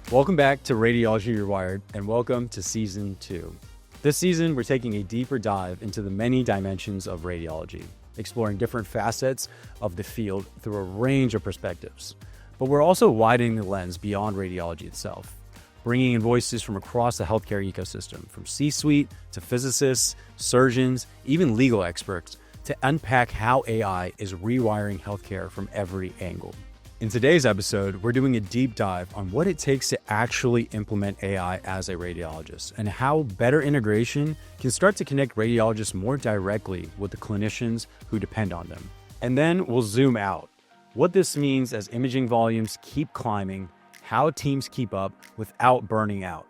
Welcome back to Radiology Rewired, and welcome to Season 2. This season, we're taking a deeper dive into the many dimensions of radiology, exploring different facets of the field through a range of perspectives. But we're also widening the lens beyond radiology itself, bringing in voices from across the healthcare ecosystem, from C-suite to physicists, surgeons, even legal experts, to unpack how AI is rewiring healthcare from every angle. In today's episode, we're doing a deep dive on what it takes to actually implement AI as a radiologist and how better integration can start to connect radiologists more directly with the clinicians who depend on them. And then we'll zoom out. What this means as imaging volumes keep climbing, how teams keep up without burning out,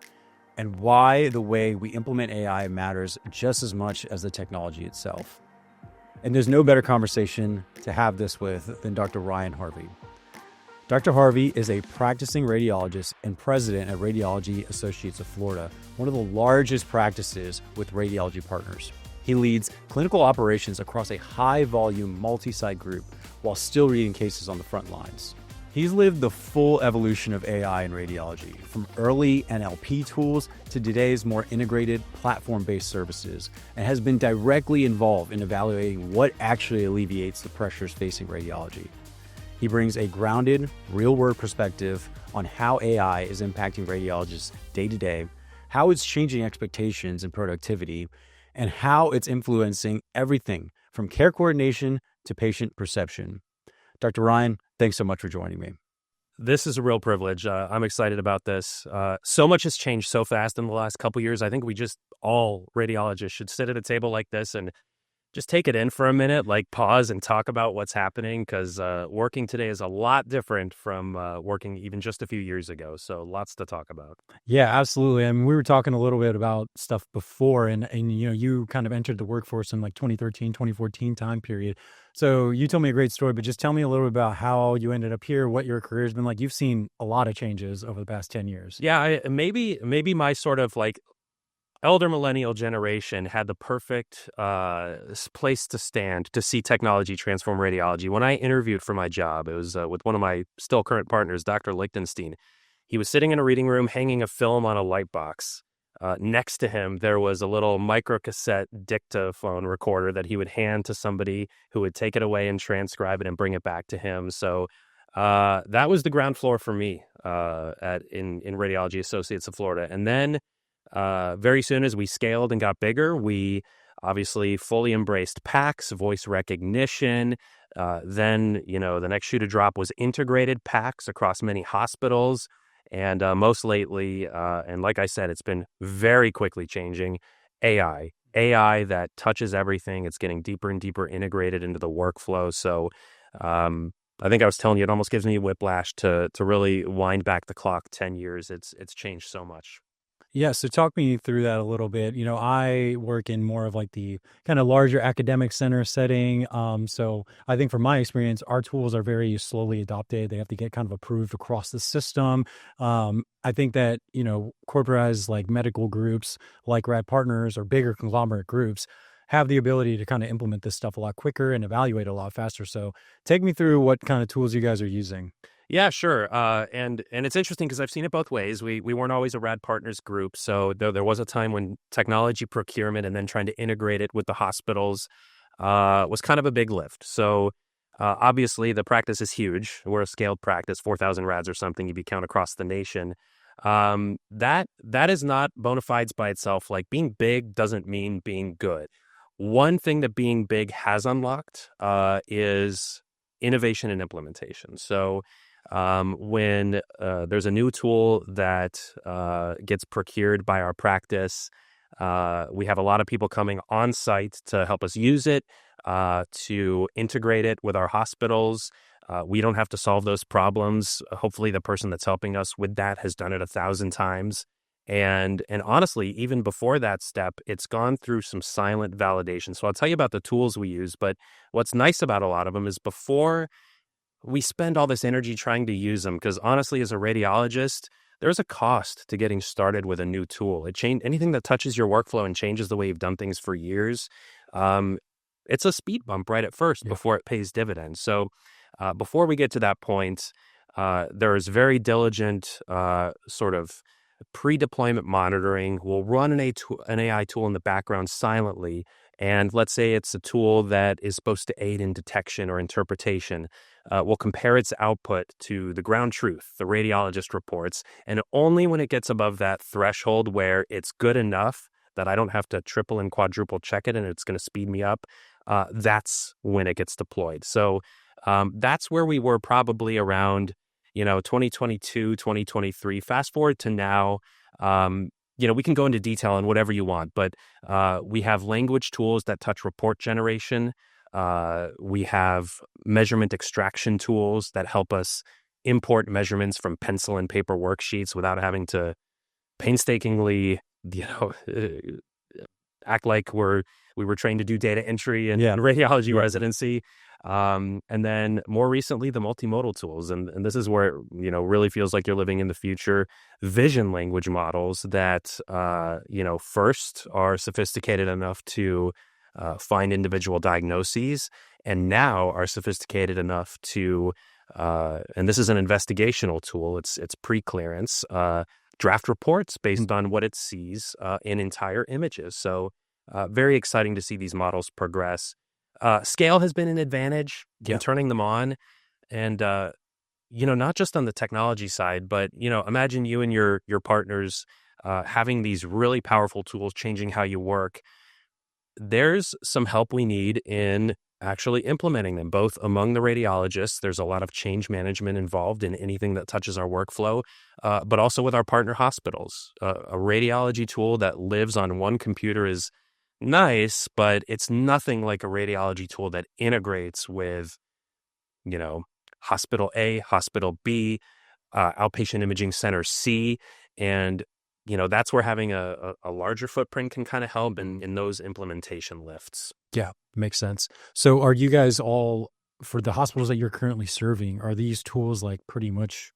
and why the way we implement AI matters just as much as the technology itself. And there's no better conversation to have this with than Dr. Ryan Harvey. Dr. Harvey is a practicing radiologist and president at Radiology Associates of Florida, one of the largest practices with radiology partners. He leads clinical operations across a high-volume multi-site group while still reading cases on the front lines. He's lived the full evolution of AI in radiology, from early NLP tools to today's more integrated platform-based services, and has been directly involved in evaluating what actually alleviates the pressures facing radiology. He brings a grounded, real-world perspective on how AI is impacting radiologists day to day, how it's changing expectations and productivity, and how it's influencing everything from care coordination to patient perception. Dr. Ryan, thanks so much for joining me. This is a real privilege. I'm excited about this. So much has changed so fast in the last couple of years. I think all radiologists should sit at a table like this and just take it in for a minute, like pause and talk about what's happening, because working today is a lot different from working even just a few years ago. So lots to talk about. Yeah, absolutely. I mean, we were talking a little bit about stuff before, and you kind of entered the workforce in like 2013, 2014 time period. So you told me a great story, but just tell me a little bit about how you ended up here, what your career's been like. You've seen a lot of changes over the past 10 years. Yeah, maybe my sort of like elder millennial generation had the perfect place to stand to see technology transform radiology. When I interviewed for my job, it was with one of my still current partners, Dr. Lichtenstein. He was sitting in a reading room hanging a film on a light box. Next to him, there was a little microcassette dictaphone recorder that he would hand to somebody who would take it away and transcribe it and bring it back to him. So that was the ground floor for me in Radiology Associates of Florida. And then very soon as we scaled and got bigger, we obviously fully embraced PACS, voice recognition. Then, the next shoe to drop was integrated PACS across many hospitals. And most lately, and like I said, it's been very quickly changing, AI that touches everything. It's getting deeper and deeper integrated into the workflow. So I think I was telling you, it almost gives me whiplash to really wind back the clock 10 years. It's changed so much. Yeah, so talk me through that a little bit. I work in more of like the kind of larger academic center setting. So I think from my experience, our tools are very slowly adopted. They have to get kind of approved across the system. I think that, corporatized like medical groups like Rad Partners or bigger conglomerate groups have the ability to kind of implement this stuff a lot quicker and evaluate a lot faster. So take me through what kind of tools you guys are using. Yeah, sure. And it's interesting because I've seen it both ways. We weren't always a Rad Partners group. So there was a time when technology procurement and then trying to integrate it with the hospitals was kind of a big lift. So obviously the practice is huge. We're a scaled practice, 4,000 Rads or something if you count across the nation. That is not bona fides by itself. Like being big doesn't mean being good. One thing that being big has unlocked is innovation and implementation. So when there's a new tool that gets procured by our practice, we have a lot of people coming on site to help us use it, to integrate it with our hospitals. We don't have to solve those problems. Hopefully the person that's helping us with that has done it 1,000 times. And honestly, even before that step, it's gone through some silent validation. So I'll tell you about the tools we use, but what's nice about a lot of them is before we spend all this energy trying to use them, because honestly, as a radiologist, there's a cost to getting started with a new tool. Anything that touches your workflow and changes the way you've done things for years, it's a speed bump right at first before it pays dividends. So before we get to that point, There is very diligent sort of pre-deployment monitoring. We'll run an AI tool in the background silently. And let's say it's a tool that is supposed to aid in detection or interpretation. We'll compare its output to the ground truth, the radiologist reports. And only when it gets above that threshold where it's good enough that I don't have to triple and quadruple check it and it's going to speed me up, that's when it gets deployed. So that's where we were probably around 2022, 2023. Fast forward to now, we can go into detail on whatever you want, but we have language tools that touch report generation. We have measurement extraction tools that help us import measurements from pencil and paper worksheets without having to painstakingly, act like we were trained to do data entry and radiology residency. And then more recently, the multimodal tools. And this is where it, really feels like you're living in the future. Vision language models that, first are sophisticated enough to find individual diagnoses, and now are sophisticated enough to, and this is an investigational tool, it's pre-clearance, draft reports based on what it sees in entire images. So very exciting to see these models progress. Scale has been an advantage in turning them on. And, not just on the technology side, but, imagine you and your partners having these really powerful tools changing how you work. There's some help we need in actually implementing them, both among the radiologists. There's a lot of change management involved in anything that touches our workflow, but also with our partner hospitals. A radiology tool that lives on one computer is nice, but it's nothing like a radiology tool that integrates with, hospital A, hospital B, outpatient imaging center C. And, that's where having a larger footprint can kind of help in those implementation lifts. Yeah, makes sense. So are you guys all, for the hospitals that you're currently serving, are these tools like pretty much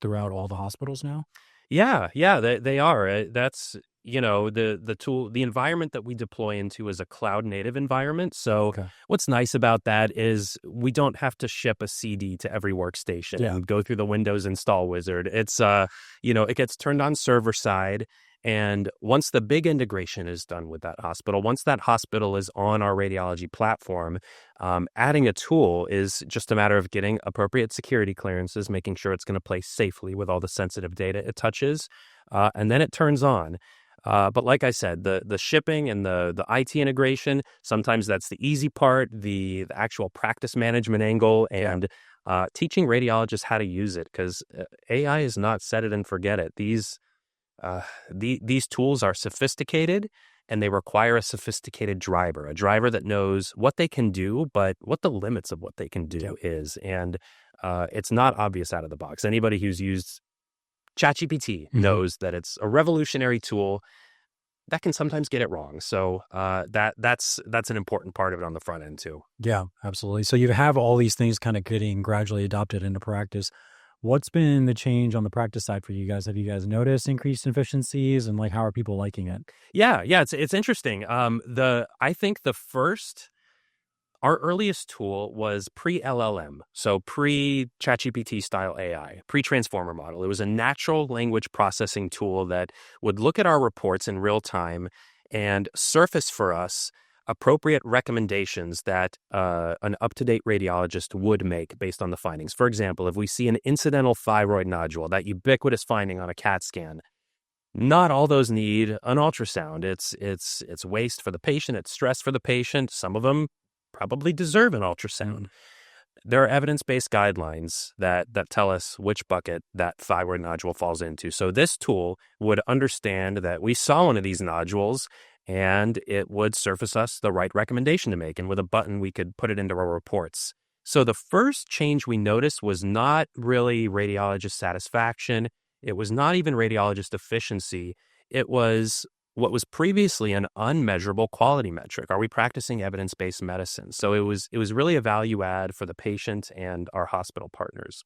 throughout all the hospitals now? Yeah, they are. That's, the tool, the environment that we deploy into is a cloud native environment. So what's nice about that is we don't have to ship a CD to every workstation and go through the Windows install wizard. It's, it gets turned on server side. And once the big integration is done with that hospital, once that hospital is on our radiology platform, adding a tool is just a matter of getting appropriate security clearances, making sure it's going to play safely with all the sensitive data it touches, and then it turns on. But like I said, the shipping and the IT integration, sometimes that's the easy part, the actual practice management angle, and teaching radiologists how to use it, because AI is not set it and forget it. These tools are sophisticated, and they require a sophisticated driver, a driver that knows what they can do, but what the limits of what they can do is. And it's not obvious out of the box. Anybody who's used ChatGPT knows that it's a revolutionary tool that can sometimes get it wrong. So that's an important part of it on the front end too. Yeah, absolutely. So you have all these things kind of getting gradually adopted into practice. What's been the change on the practice side for you guys? Have you guys noticed increased efficiencies, and how are people liking it? Yeah, it's interesting. I think our earliest tool was pre-LLM, so pre-ChatGPT style AI, pre-transformer model. It was a natural language processing tool that would look at our reports in real time and surface for us appropriate recommendations that an up-to-date radiologist would make based on the findings. For example, if we see an incidental thyroid nodule, that ubiquitous finding on a CAT scan, not all those need an ultrasound. It's waste for the patient. It's stress for the patient. Some of them probably deserve an ultrasound. There are evidence-based guidelines that tell us which bucket that thyroid nodule falls into. So this tool would understand that we saw one of these nodules, and it would surface us the right recommendation to make. And with a button, we could put it into our reports. So the first change we noticed was not really radiologist satisfaction. It was not even radiologist efficiency. It was what was previously an unmeasurable quality metric. Are we practicing evidence-based medicine? So it was really a value add for the patient and our hospital partners.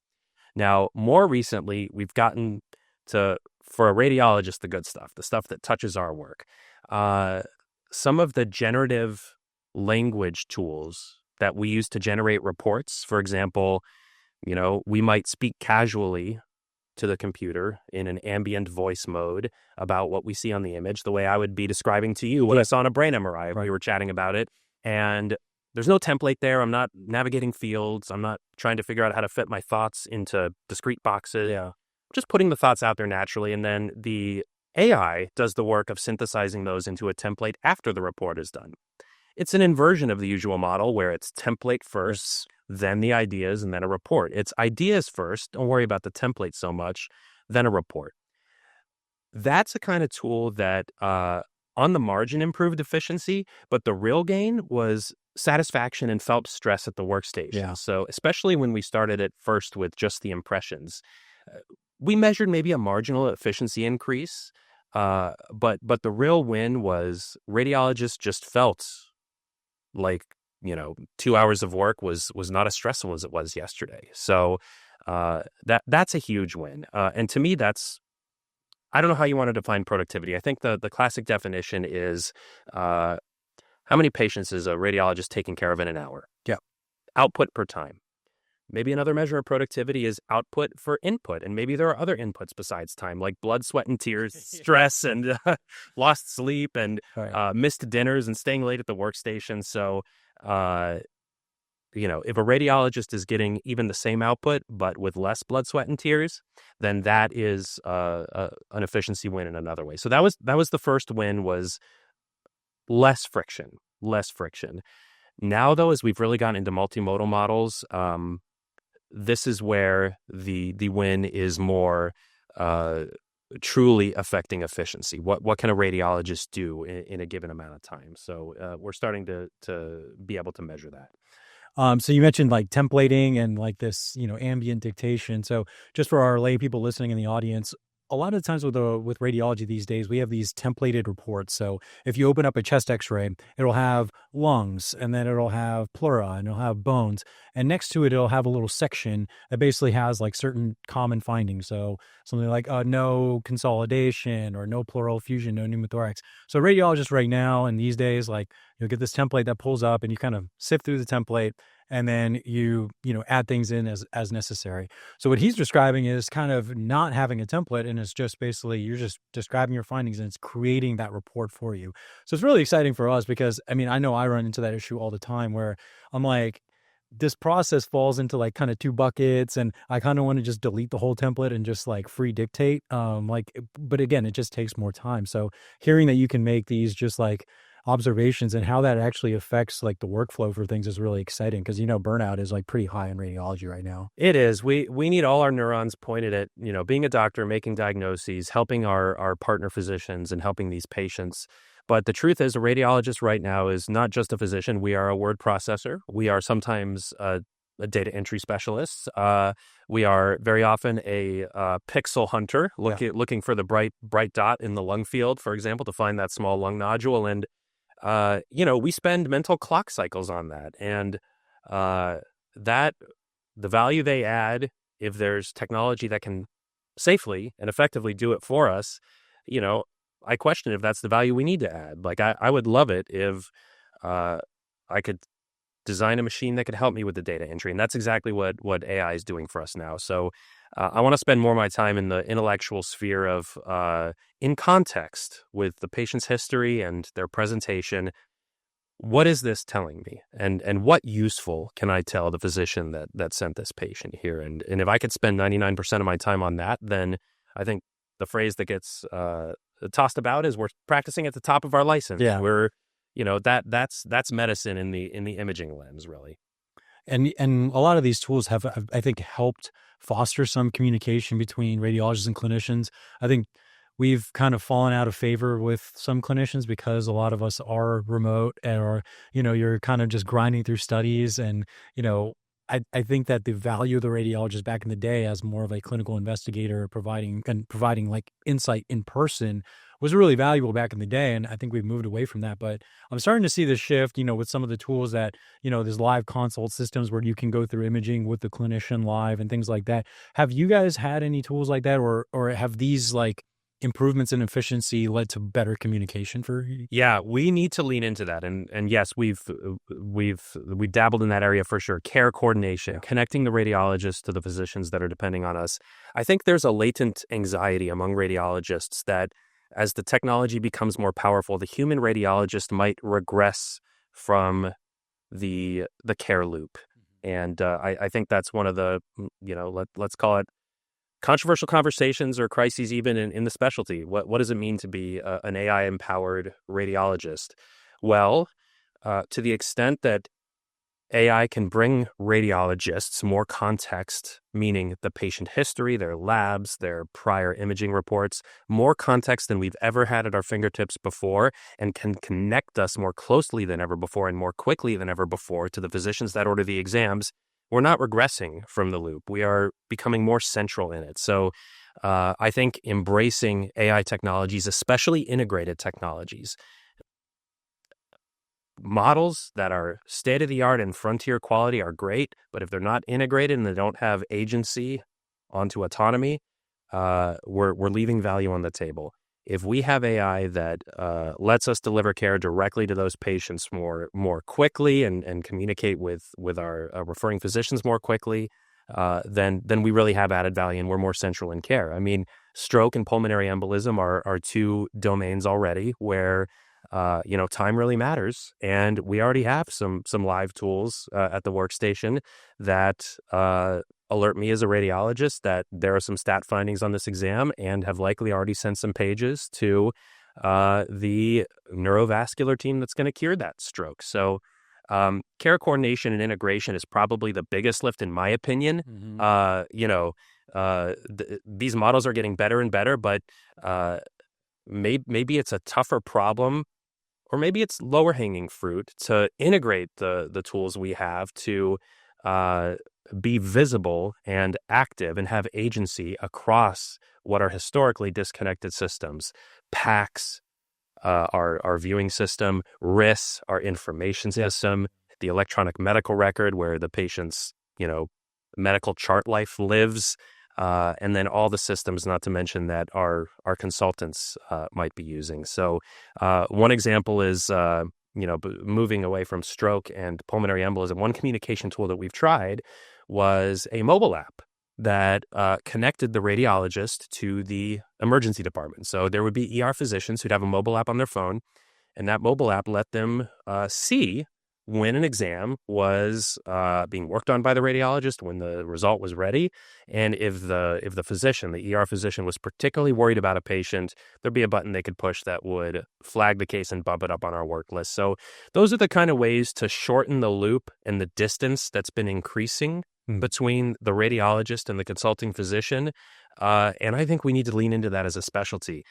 Now, more recently, we've gotten to, for a radiologist, the good stuff, the stuff that touches our work. Some of the generative language tools that we use to generate reports, for example, We might speak casually to the computer in an ambient voice mode about what we see on the image, the way I would be describing to you what I saw on a brain MRI if we were chatting about it. And there's no template there. I'm not navigating fields. I'm not trying to figure out how to fit my thoughts into discrete boxes. Yeah. Just putting the thoughts out there naturally. And then the AI does the work of synthesizing those into a template after the report is done. It's an inversion of the usual model where it's template first, then the ideas, and then a report. It's ideas first. Don't worry about the template so much, then a report. That's a kind of tool that on the margin improved efficiency, but the real gain was satisfaction and felt stress at the workstation. Yeah. So especially when we started at first with just the impressions, we measured maybe a marginal efficiency increase, but the real win was radiologists just felt like 2 hours of work was not as stressful as it was yesterday. So that's a huge win. And to me, I don't know how you want to define productivity. I think the classic definition is how many patients is a radiologist taking care of in an hour? Yeah. Output per time. Maybe another measure of productivity is output for input. And maybe there are other inputs besides time, like blood, sweat, and tears, stress, and lost sleep, and missed dinners, and staying late at the workstation. So, if a radiologist is getting even the same output, but with less blood, sweat, and tears, then that is an efficiency win in another way. So that was the first win, was less friction. Now, though, as we've really gotten into multimodal models, this is where the win is more truly affecting efficiency. What can a radiologist do in a given amount of time? So we're starting to be able to measure that. So you mentioned like templating and like this, ambient dictation. So just for our lay people listening in the audience, a lot of the times with radiology these days, we have these templated reports. So if you open up a chest x-ray, it'll have lungs, and then it'll have pleura, and it'll have bones. And next to it, it'll have a little section that basically has like certain common findings. So something like no consolidation, or no pleural effusion, no pneumothorax. So radiologists right now and these days, like, you'll get this template that pulls up, and you kind of sift through the template, and then you add things in as necessary. So what he's describing is kind of not having a template, and it's just basically you're just describing your findings, and it's creating that report for you. So it's really exciting for us because, I know I run into that issue all the time where I'm like, this process falls into like kind of two buckets, and I kind of want to just delete the whole template and just like free dictate. But again, it just takes more time. So hearing that you can make these just like observations and how that actually affects like the workflow for things is really exciting, because burnout is like pretty high in radiology right now. It is. We need all our neurons pointed at being a doctor, making diagnoses, helping our partner physicians, and helping these patients. But the truth is, a radiologist right now is not just a physician. We are a word processor. We are sometimes a data entry specialist. We are very often a pixel hunter, looking for the bright dot in the lung field, for example, to find that small lung nodule. And we spend mental clock cycles on that. And that the value they add, if there's technology that can safely and effectively do it for us, I question if that's the value we need to add. Like, I would love it if I could design a machine that could help me with the data entry. And that's exactly what AI is doing for us now. So I want to spend more of my time in the intellectual sphere of in context with the patient's history and their presentation. What is this telling me? And what useful can I tell the physician that sent this patient here? And if I could spend 99% of my time on that, then I think the phrase that gets tossed about is we're practicing at the top of our license. Yeah. We're, that's medicine in the imaging lens, really. And a lot of these tools have, I think, helped foster some communication between radiologists and clinicians. I think we've kind of fallen out of favor with some clinicians because a lot of us are remote, or, you're kind of just grinding through studies. And, I think that the value of the radiologist back in the day as more of a clinical investigator providing like insight in person was really valuable back in the day. And I think we've moved away from that. But I'm starting to see this shift, with some of the tools that, there's live consult systems where you can go through imaging with the clinician live and things like that. Have you guys had any tools like that, or have these like improvements in efficiency led to better communication for you? Yeah, we need to lean into that, and yes, we've dabbled in that area for sure. Care coordination, connecting the radiologists to the physicians that are depending on us. I think there's a latent anxiety among radiologists that as the technology becomes more powerful, the human radiologist might regress from the care loop, and I think that's one of the let's call it controversial conversations or crises even in the specialty. What does it mean to be an AI-empowered radiologist? Well, to the extent that AI can bring radiologists more context, meaning the patient history, their labs, their prior imaging reports, more context than we've ever had at our fingertips before, and can connect us more closely than ever before and more quickly than ever before to the physicians that order the exams, we're not regressing from the loop. We are becoming more central in it. So I think embracing AI technologies, especially integrated technologies, models that are state-of-the-art and frontier quality are great, but if they're not integrated and they don't have agency onto autonomy, we're leaving value on the table. If we have AI that lets us deliver care directly to those patients more quickly and communicate with our referring physicians more quickly, then we really have added value and we're more central in care. I mean, stroke and pulmonary embolism are two domains already where time really matters, and we already have some live tools at the workstation that alert me as a radiologist that there are some stat findings on this exam and have likely already sent some pages to the neurovascular team that's going to cure that stroke. So care coordination and integration is probably the biggest lift in my opinion. These models are getting better and better, but maybe it's a tougher problem, or maybe it's lower hanging fruit to integrate the tools we have to be visible and active and have agency across what are historically disconnected systems. PACS, our viewing system, RIS, our information system, the electronic medical record where the patient's medical chart life lives, and then all the systems, not to mention that our consultants might be using. So one example is moving away from stroke and pulmonary embolism. One communication tool that we've tried was a mobile app that connected the radiologist to the emergency department. So there would be ER physicians who'd have a mobile app on their phone, and that mobile app let them see when an exam was being worked on by the radiologist, when the result was ready, and if the physician, the ER physician, was particularly worried about a patient, there'd be a button they could push that would flag the case and bump it up on our work list. So those are the kind of ways to shorten the loop and the distance that's been increasing between the radiologist and the consulting physician, and I think we need to lean into that as a specialty.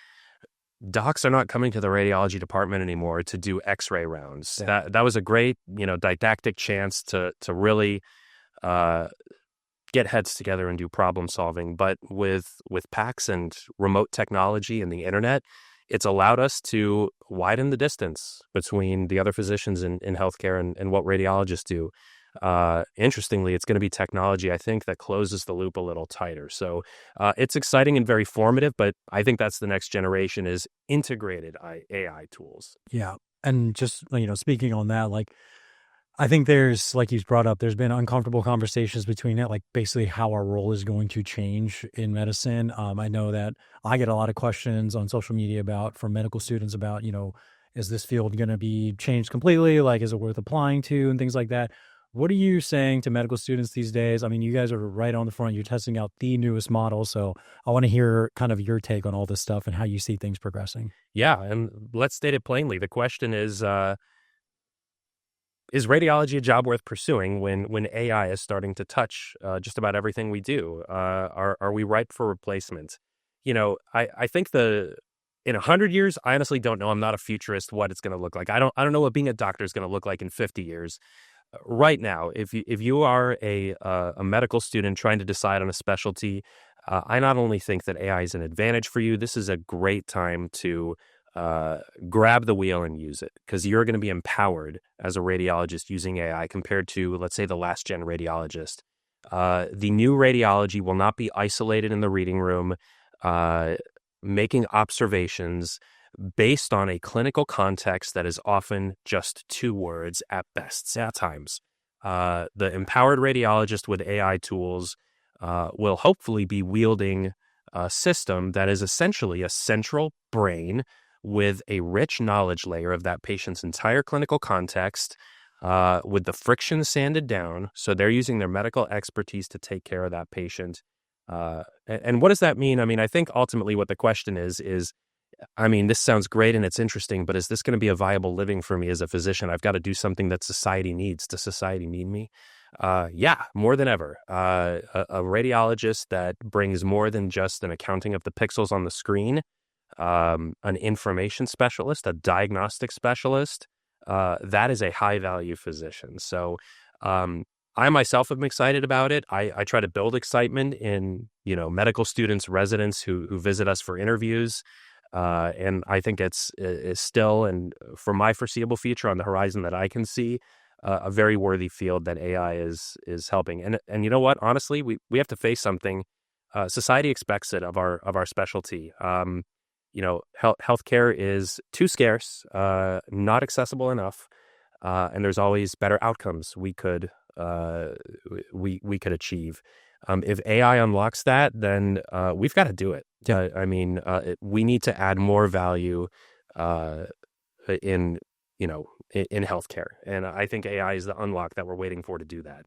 Docs are not coming to the radiology department anymore to do X-ray rounds. Yeah. That was a great, didactic chance to really get heads together and do problem solving. But with PACS and remote technology and the internet, it's allowed us to widen the distance between the other physicians in healthcare and what radiologists do. Interestingly, it's going to be technology, I think, that closes the loop a little tighter. So it's exciting and very formative, but I think that's the next generation is integrated AI tools. Yeah. And just, speaking on that, I think there's, like you brought up, there's been uncomfortable conversations between it, basically how our role is going to change in medicine. I know that I get a lot of questions on social media from medical students about, is this field going to be changed completely? Is it worth applying to and things like that? What are you saying to medical students these days? I mean, you guys are right on the front. You're testing out the newest model. So I want to hear kind of your take on all this stuff and how you see things progressing. Yeah. And let's state it plainly. The question is radiology a job worth pursuing when AI is starting to touch just about everything we do? Are we ripe for replacement? I think in 100 years, I honestly don't know. I'm not a futurist what it's going to look like. I don't know what being a doctor is going to look like in 50 years. Right now, if you are a medical student trying to decide on a specialty, I not only think that AI is an advantage for you, this is a great time to grab the wheel and use it, because you're going to be empowered as a radiologist using AI compared to, let's say, the last gen radiologist. The new radiology will not be isolated in the reading room. making observations based on a clinical context that is often just 2 words at best at times. The empowered radiologist with AI tools will hopefully be wielding a system that is essentially a central brain with a rich knowledge layer of that patient's entire clinical context, with the friction sanded down. So they're using their medical expertise to take care of that patient. And what does that mean? I mean, I think ultimately what the question is, I mean, this sounds great and it's interesting, but is this going to be a viable living for me as a physician? I've got to do something that society needs. Does society need me? Yeah, more than ever. A radiologist that brings more than just an accounting of the pixels on the screen, an information specialist, a diagnostic specialist, that is a high-value physician. So I myself am excited about it. I try to build excitement in, medical students, residents who visit us for interviews. And I think it's still, and for my foreseeable future on the horizon that I can see, a very worthy field that AI is helping. And you know what? Honestly, we have to face something. Society expects it of our specialty. Healthcare is too scarce, not accessible enough, and there's always better outcomes we could achieve. If AI unlocks that, then we've got to do it. We need to add more value in healthcare, and I think AI is the unlock that we're waiting for to do that.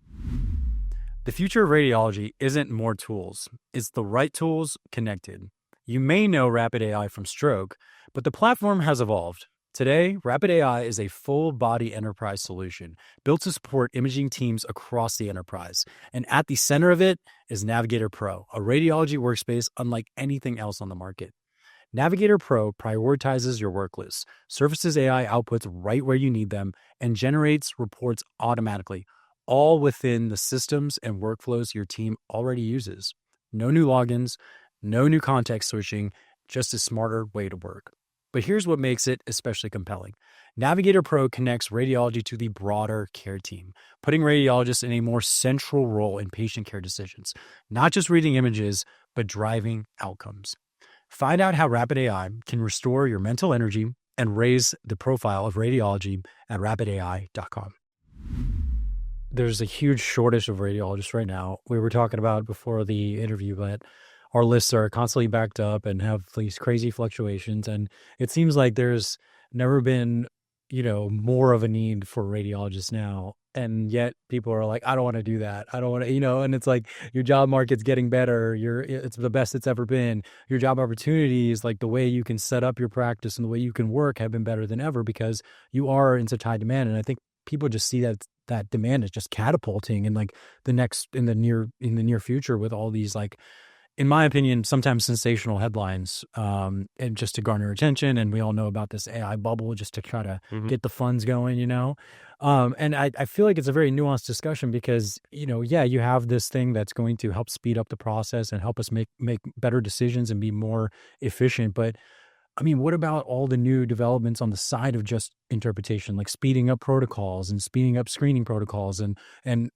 The future of radiology isn't more tools; it's the right tools connected. You may know Rapid AI from Stroke, but the platform has evolved. Today, Rapid AI is a full-body enterprise solution built to support imaging teams across the enterprise. And at the center of it is Navigator Pro, a radiology workspace unlike anything else on the market. Navigator Pro prioritizes your work list, surfaces AI outputs right where you need them, and generates reports automatically, all within the systems and workflows your team already uses. No new logins, no new context switching, just a smarter way to work. But here's what makes it especially compelling. Navigator Pro connects radiology to the broader care team, putting radiologists in a more central role in patient care decisions, not just reading images, but driving outcomes. Find out how Rapid AI can restore your mental energy and raise the profile of radiology at rapidai.com. There's a huge shortage of radiologists right now. We were talking about it before the interview, but our lists are constantly backed up and have these crazy fluctuations. And it seems like there's never been, more of a need for radiologists now. And yet people are like, I don't want to do that. I don't want to, and it's like your job market's getting better. It's the best it's ever been. Your job opportunities, like the way you can set up your practice and the way you can work have been better than ever because you are in such high demand. And I think people just see that demand is just catapulting in like in the near future with all these in my opinion, sometimes sensational headlines, and just to garner attention. And we all know about this AI bubble just to try to get the funds going, And I feel like it's a very nuanced discussion because, you have this thing that's going to help speed up the process and help us make better decisions and be more efficient. But I mean, what about all the new developments on the side of just interpretation, like speeding up protocols and speeding up screening protocols and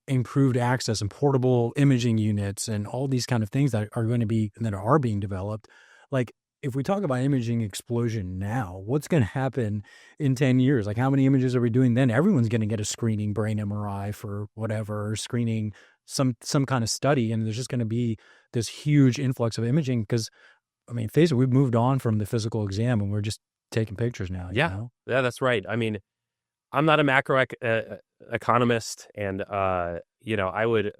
improved access and portable imaging units and all these kind of things that are being developed? Like, if we talk about imaging explosion now, what's going to happen in 10 years? Like, how many images are we doing then? Everyone's going to get a screening brain MRI for whatever, or screening some kind of study. And there's just going to be this huge influx of imaging because face it, we've moved on from the physical exam and we're just taking pictures now. Yeah, that's right. I mean, I'm not a macro economist, and I would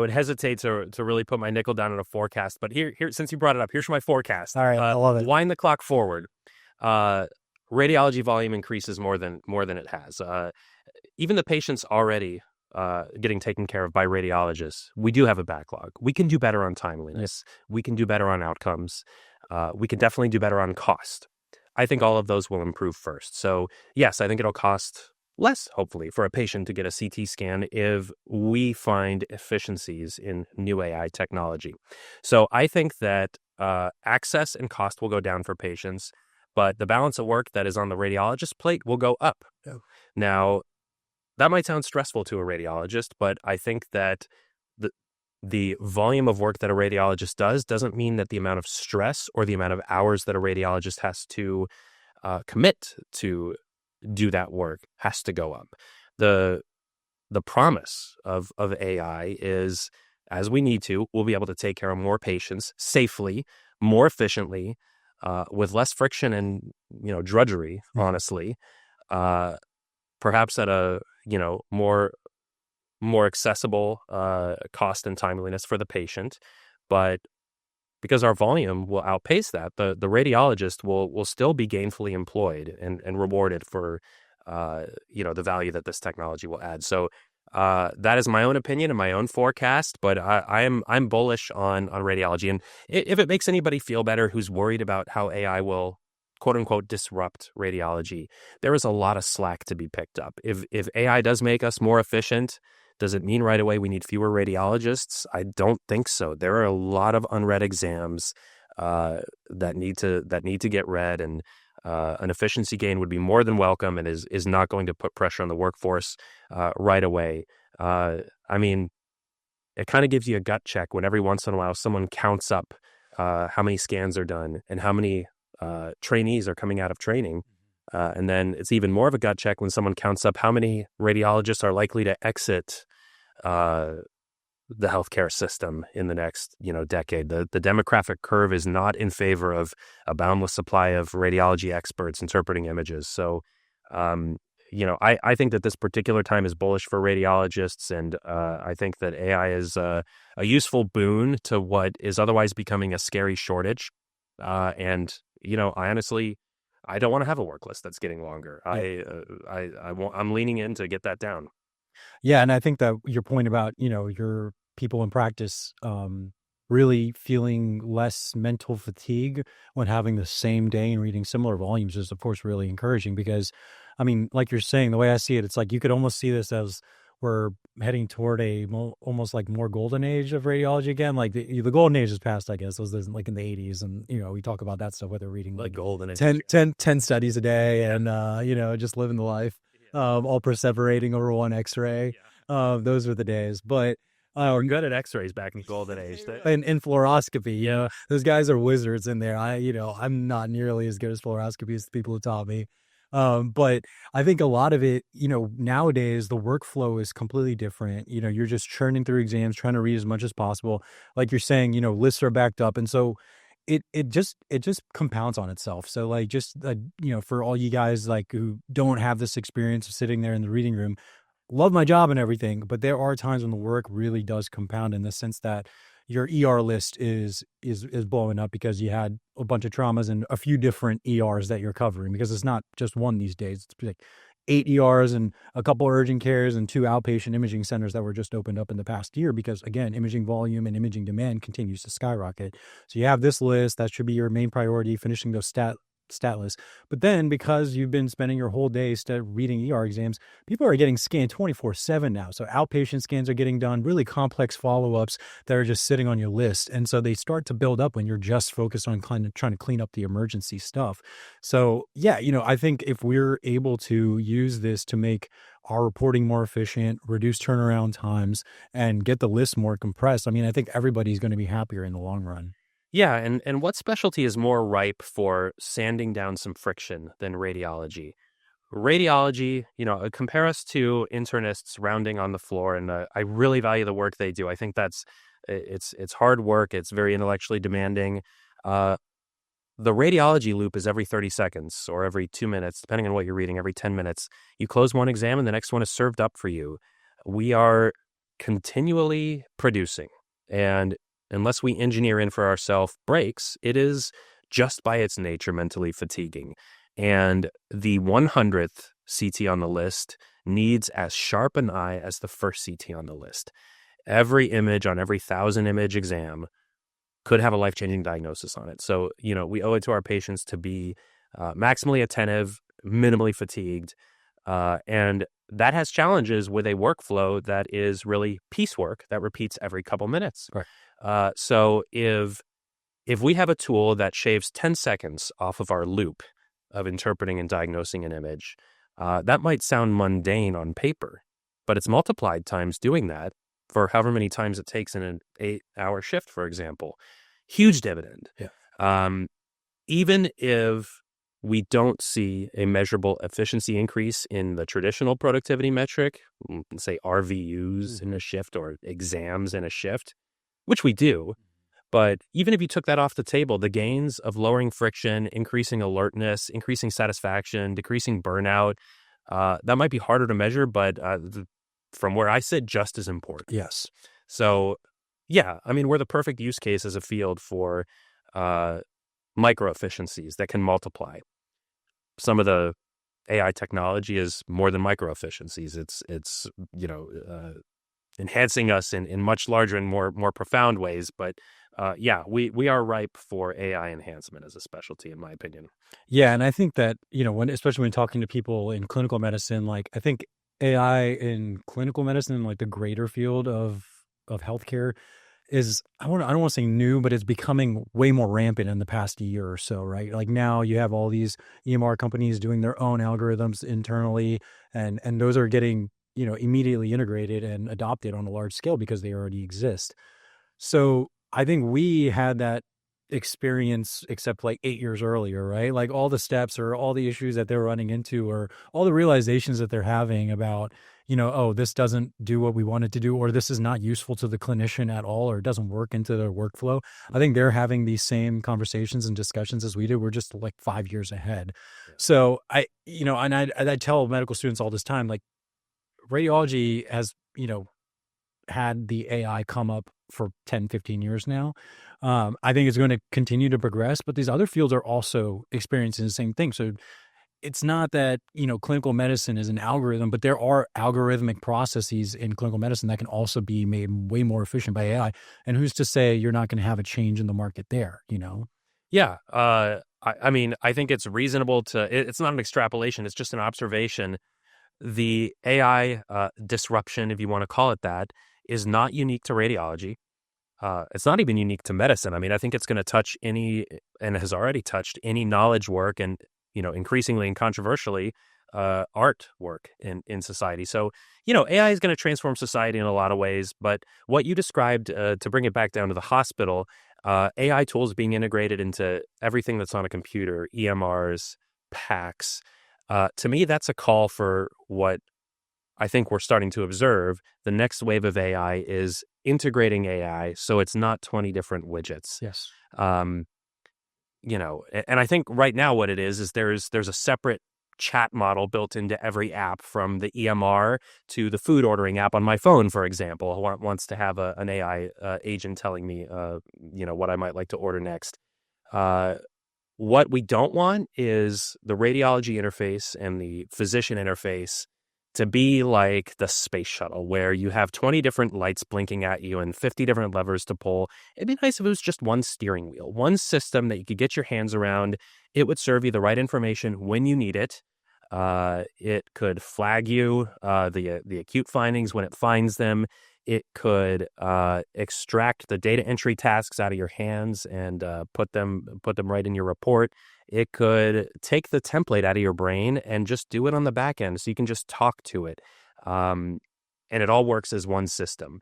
hesitate to really put my nickel down on a forecast. But here, since you brought it up, here's my forecast. All right, I love it. Wind the clock forward. Radiology volume increases more than it has. Even the patients already getting taken care of by radiologists, we do have a backlog. We can do better on timeliness. We can do better on outcomes. We can definitely do better on cost. I think all of those will improve first. So yes, I think it'll cost less, hopefully, for a patient to get a CT scan if we find efficiencies in new AI technology. So I think that access and cost will go down for patients, but the balance of work that is on the radiologist's plate will go up. Oh. Now, that might sound stressful to a radiologist, but I think that the volume of work that a radiologist does doesn't mean that the amount of stress or the amount of hours that a radiologist has to commit to do that work has to go up. The promise of AI is, as we need to, we'll be able to take care of more patients safely, more efficiently, with less friction and drudgery, honestly, perhaps at a more accessible cost and timeliness for the patient. But because our volume will outpace that, the radiologist will still be gainfully employed and rewarded for the value that this technology will add. So that is my own opinion and my own forecast, but I'm bullish on radiology. And if it makes anybody feel better who's worried about how AI will quote unquote disrupt radiology, there is a lot of slack to be picked up. If AI does make us more efficient, does it mean right away we need fewer radiologists? I don't think so. There are a lot of unread exams that need to get read, and an efficiency gain would be more than welcome and is not going to put pressure on the workforce right away. I mean, it kind of gives you a gut check when every once in a while someone counts up how many scans are done and how many trainees are coming out of training. And then it's even more of a gut check when someone counts up how many radiologists are likely to exit the healthcare system in the next decade. The demographic curve is not in favor of a boundless supply of radiology experts interpreting images. So, I think that this particular time is bullish for radiologists, and I think that AI is a useful boon to what is otherwise becoming a scary shortage. And I don't want to have a work list that's getting longer. I'm leaning in to get that down. Yeah, and I think that your point about your people in practice really feeling less mental fatigue when having the same day and reading similar volumes is, of course, really encouraging. Because, I mean, like you're saying, the way I see it, it's like you could almost see this as we're heading toward almost like more golden age of radiology again. Like the golden age is past, I guess. It was like in the 80s, and we talk about that stuff, whether reading like golden age, 10 studies a day, and just living the life, all perseverating over one X-ray. Those were the days. But we're good at X-rays back in the golden age. And fluoroscopy, those guys are wizards in there. I'm not nearly as good as fluoroscopy as the people who taught me. But I think a lot of it, nowadays the workflow is completely different. You're just churning through exams, trying to read as much as possible. Like you're saying, lists are backed up. And so it just compounds on itself. So like, just, for all you guys like who don't have this experience of sitting there in the reading room, love my job and everything, but there are times when the work really does compound in the sense that your ER list is blowing up because you had a bunch of traumas and a few different ERs that you're covering, because it's not just one these days. It's like 8 ERs and a couple urgent cares and 2 outpatient imaging centers that were just opened up in the past year because, again, imaging volume and imaging demand continues to skyrocket. So you have this list that should be your main priority, finishing those stat lists. But then, because you've been spending your whole day reading ER exams, people are getting scanned 24/7 now. So outpatient scans are getting done, really complex follow-ups that are just sitting on your list. And so they start to build up when you're just focused on trying to clean up the emergency stuff. So yeah, I think if we're able to use this to make our reporting more efficient, reduce turnaround times, and get the list more compressed, I think everybody's going to be happier in the long run. Yeah, and what specialty is more ripe for sanding down some friction than radiology? Radiology, compare us to internists rounding on the floor, and I really value the work they do. I think it's hard work. It's very intellectually demanding. The radiology loop is every 30 seconds or every 2 minutes, depending on what you're reading, every 10 minutes. You close one exam and the next one is served up for you. We are continually producing, and unless we engineer in for ourselves breaks, it is just by its nature mentally fatiguing. And the 100th CT on the list needs as sharp an eye as the first CT on the list. Every image on every 1,000 image exam could have a life-changing diagnosis on it. So, we owe it to our patients to be maximally attentive, minimally fatigued, and that has challenges with a workflow that is really piecework that repeats every couple minutes. Right. So if we have a tool that shaves 10 seconds off of our loop of interpreting and diagnosing an image, that might sound mundane on paper, but it's multiplied times doing that. for however many times it takes in an 8-hour shift, for example. Huge dividend. Yeah. Even if we don't see a measurable efficiency increase in the traditional productivity metric, say RVUs in a shift or exams in a shift, which we do. But even if you took that off the table, the gains of lowering friction, increasing alertness, increasing satisfaction, decreasing burnout, that might be harder to measure, but from where I sit, just as important. Yes. So, yeah, I mean, we're the perfect use case as a field for micro efficiencies that can multiply. Some of the AI technology is more than micro efficiencies. It's enhancing us in much larger and more profound ways. But yeah, we are ripe for AI enhancement as a specialty, in my opinion. Yeah, and I think that, especially when talking to people in clinical medicine, like I think AI in clinical medicine, like the greater field of healthcare, is I don't want to say new, but it's becoming way more rampant in the past year or so, right? Like now you have all these EMR companies doing their own algorithms internally, and those are getting immediately integrated and adopted on a large scale because they already exist. So I think we had that experience except like 8 years earlier, right? Like all the steps or all the issues that they're running into or all the realizations that they're having about, oh, this doesn't do what we want it to do, or this is not useful to the clinician at all, or it doesn't work into their workflow. I think they're having these same conversations and discussions as we do. We're just like 5 years ahead. Yeah. So I tell medical students all this time, like radiology has, had the AI come up for 10, 15 years now. I think it's going to continue to progress, but these other fields are also experiencing the same thing. So it's not that, clinical medicine is an algorithm, but there are algorithmic processes in clinical medicine that can also be made way more efficient by AI. And who's to say you're not going to have a change in the market there, Yeah. I mean, I think it's reasonable it's not an extrapolation. It's just an observation. The AI disruption, if you want to call it that, is not unique to radiology. It's not even unique to medicine. I mean, I think it's going to touch any, and has already touched any knowledge work and, increasingly and controversially, art work in society. So, AI is going to transform society in a lot of ways. But what you described, to bring it back down to the hospital, AI tools being integrated into everything that's on a computer, EMRs, PACS, to me, that's a call for what I think we're starting to observe. The next wave of AI is integrating AI so it's not 20 different widgets. Yes. And I think right now what it is there's a separate chat model built into every app, from the EMR to the food ordering app on my phone, for example, wants to have an AI agent telling me, what I might like to order next. What we don't want is the radiology interface and the physician interface to be like the space shuttle, where you have 20 different lights blinking at you and 50 different levers to pull. It'd be nice if it was just one steering wheel, one system that you could get your hands around. It would serve you the right information when you need it. It could flag you the acute findings when it finds them. It could extract the data entry tasks out of your hands and put them right in your report. It could take the template out of your brain and just do it on the back end, so you can just talk to it. And it all works as one system.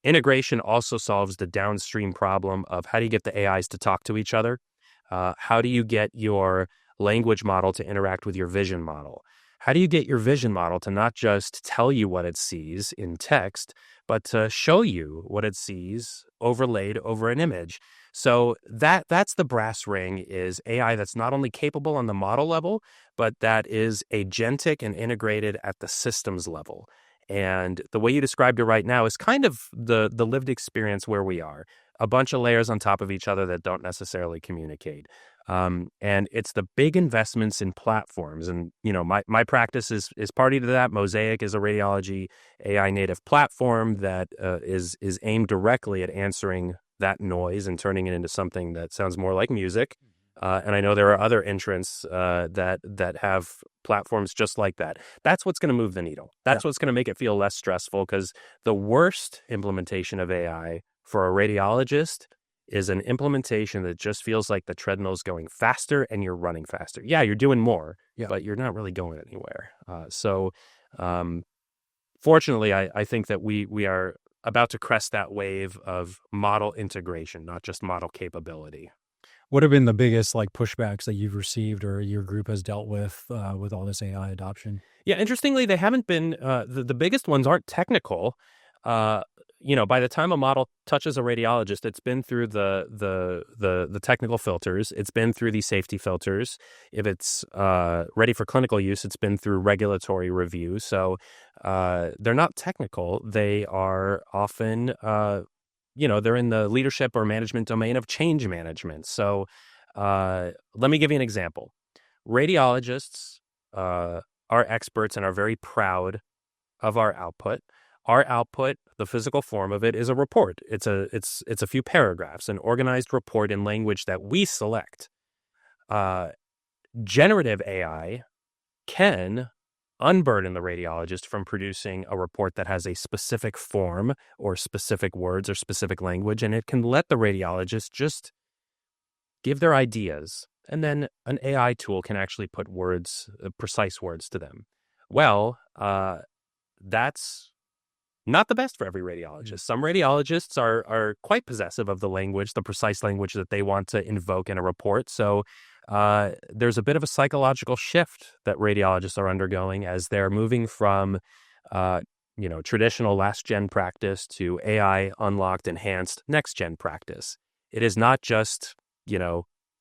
Integration also solves the downstream problem of how do you get the AIs to talk to each other? How do you get your language model to interact with your vision model? How do you get your vision model to not just tell you what it sees in text, but to show you what it sees overlaid over an image? So that's the brass ring, is AI that's not only capable on the model level, but that is agentic and integrated at the systems level. And the way you described it right now is kind of the lived experience where we are. A bunch of layers on top of each other that don't necessarily communicate. And it's the big investments in platforms. And, my practice is party to that. Mosaic is a radiology AI native platform that is aimed directly at answering that noise and turning it into something that sounds more like music. And I know there are other entrants that have platforms just like that. That's what's going to move the needle. That's what's going to make it feel less stressful, because the worst implementation of AI for a radiologist is an implementation that just feels like the treadmill's going faster and you're running faster. Yeah, you're doing more, but you're not really going anywhere. So fortunately, I think that we are about to crest that wave of model integration, not just model capability. What have been the biggest like pushbacks that you've received or your group has dealt with all this AI adoption? Yeah, interestingly, they haven't been the biggest ones aren't technical. Uh, by the time a model touches a radiologist, it's been through the technical filters. It's been through these safety filters. If it's ready for clinical use, it's been through regulatory review. So they're not technical. They are often, they're in the leadership or management domain of change management. So let me give you an example. Radiologists are experts and are very proud of our output. Our output, the physical form of it, is a report. It's a few paragraphs, an organized report in language that we select. Generative AI can unburden the radiologist from producing a report that has a specific form or specific words or specific language, and it can let the radiologist just give their ideas, and then an AI tool can actually put words, precise words to them. Well, that's not the best for every radiologist. Some radiologists are quite possessive of the language, the precise language that they want to invoke in a report. So there's a bit of a psychological shift that radiologists are undergoing as they're moving from traditional last-gen practice to AI unlocked, enhanced next-gen practice. It is not just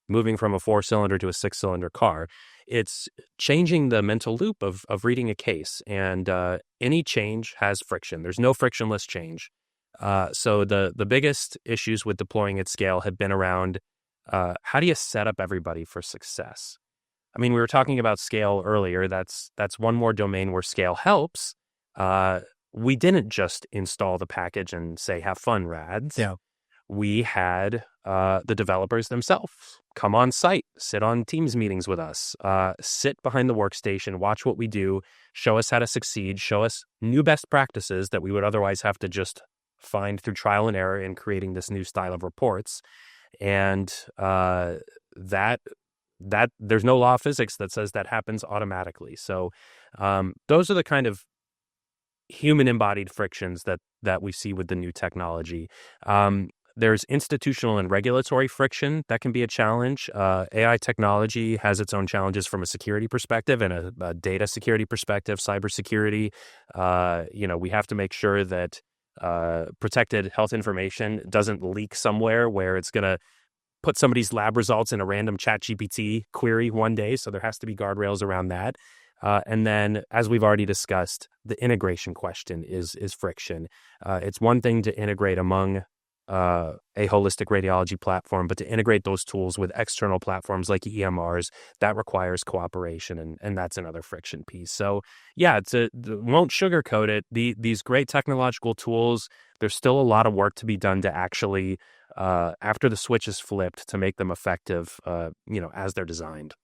moving from a 4-cylinder to a 6-cylinder car. It's changing the mental loop of reading a case, and any change has friction. There's no frictionless change. So the biggest issues with deploying at scale have been around how do you set up everybody for success? I mean, we were talking about scale earlier. That's one more domain where scale helps. We didn't just install the package and say, have fun, rads. Yeah. We had the developers themselves come on site, sit on Teams meetings with us, sit behind the workstation, watch what we do, show us how to succeed, show us new best practices that we would otherwise have to just find through trial and error in creating this new style of reports. And that there's no law of physics that says that happens automatically. So those are the kind of human embodied frictions that we see with the new technology. There's institutional and regulatory friction that can be a challenge. AI technology has its own challenges from a security perspective and a data security perspective, cybersecurity. We have to make sure that protected health information doesn't leak somewhere where it's going to put somebody's lab results in a random ChatGPT query one day. So there has to be guardrails around that. And then, as we've already discussed, the integration question is friction. It's one thing to integrate among a holistic radiology platform, but to integrate those tools with external platforms like EMRs, that requires cooperation, and that's another friction piece. So yeah, won't sugarcoat it. These great technological tools, there's still a lot of work to be done to actually, after the switch is flipped, to make them effective, as they're designed.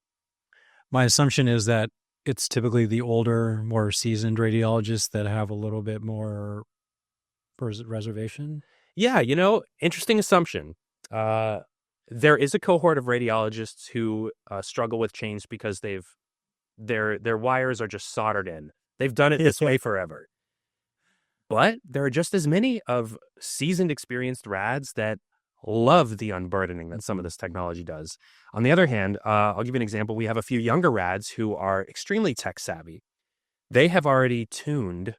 My assumption is that it's typically the older, more seasoned radiologists that have a little bit more reservation. Yeah, interesting assumption. There is a cohort of radiologists who struggle with change because their wires are just soldered in. They've done it this way forever. But there are just as many of seasoned, experienced rads that love the unburdening that some of this technology does. On the other hand, I'll give you an example. We have a few younger rads who are extremely tech savvy. They have already tuned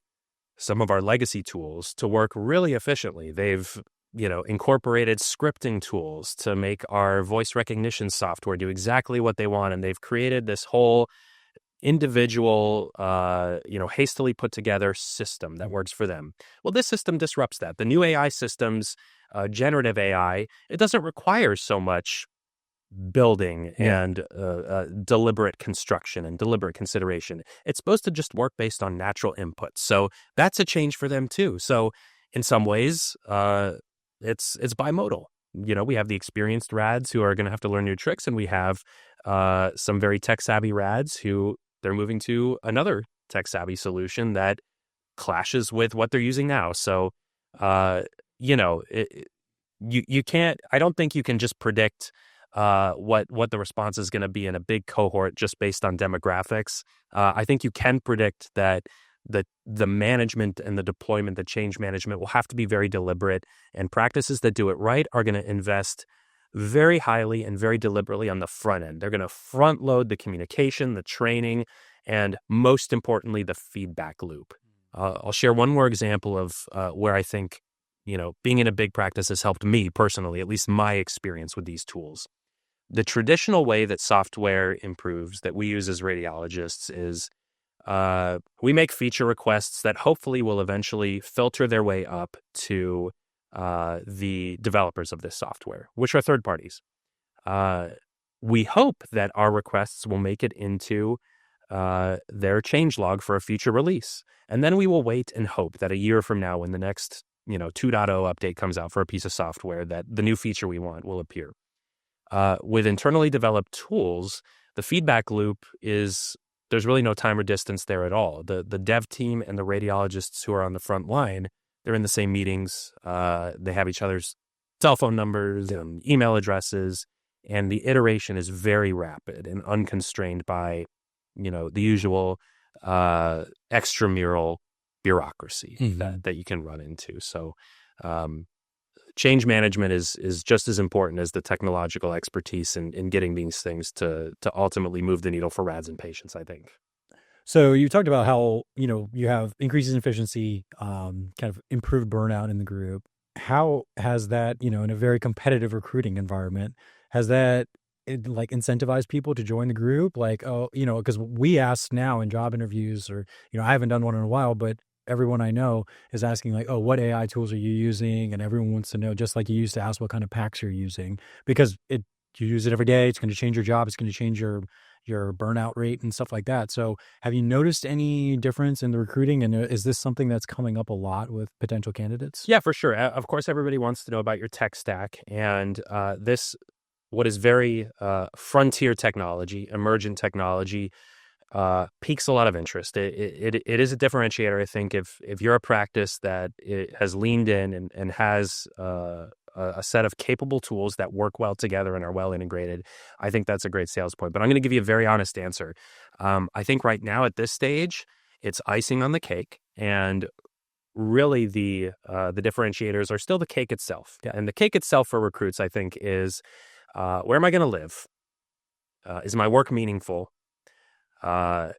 some of our legacy tools to work really efficiently. They've, incorporated scripting tools to make our voice recognition software do exactly what they want. And they've created this whole individual, hastily put together system that works for them. Well, this system disrupts that. The new AI systems, generative AI, it doesn't require so much building and deliberate construction and deliberate consideration. It's supposed to just work based on natural inputs. So that's a change for them too. So in some ways, it's bimodal. We have the experienced rads who are going to have to learn new tricks, and we have some very tech savvy rads who they're moving to another tech savvy solution that clashes with what they're using now. So you can't. I don't think you can just predict what the response is going to be in a big cohort just based on demographics. I think you can predict that the management and the deployment, the change management will have to be very deliberate, and practices that do it right are going to invest very highly and very deliberately on the front end. They're going to front load the communication, the training, and most importantly, the feedback loop. I'll share one more example of where I think, being in a big practice has helped me personally, at least my experience with these tools. The traditional way that software improves that we use as radiologists is we make feature requests that hopefully will eventually filter their way up to the developers of this software, which are third parties. We hope that our requests will make it into their changelog for a future release. And then we will wait and hope that a year from now, when the next 2.0 update comes out for a piece of software, that the new feature we want will appear. With internally developed tools, the feedback loop there's really no time or distance there at all. The dev team and the radiologists who are on the front line, they're in the same meetings. They have each other's cell phone numbers and email addresses, and the iteration is very rapid and unconstrained by, the usual extramural bureaucracy that you can run into. So change management is just as important as the technological expertise in getting these things to ultimately move the needle for RADs and patients, I think. So you talked about how, you have increases in efficiency, kind of improved burnout in the group. How has that, in a very competitive recruiting environment, has that incentivized people to join the group? Because we ask now in job interviews, or, I haven't done one in a while, but everyone I know is asking what AI tools are you using? And everyone wants to know, just like you used to ask what kind of packs you're using, because you use it every day. It's going to change your job. It's going to change your burnout rate and stuff like that. So have you noticed any difference in the recruiting? And is this something that's coming up a lot with potential candidates? Yeah, for sure. Of course, everybody wants to know about your tech stack. And what is very frontier technology, emergent technology, piques a lot of interest. It is a differentiator, I think, if you're a practice that it has leaned in and has a set of capable tools that work well together and are well integrated. I think that's a great sales point. But I'm going to give you a very honest answer. I think right now at this stage, it's icing on the cake, and really the differentiators are still the cake itself. Yeah. And the cake itself for recruits, I think, is where am I going to live? Is my work meaningful? How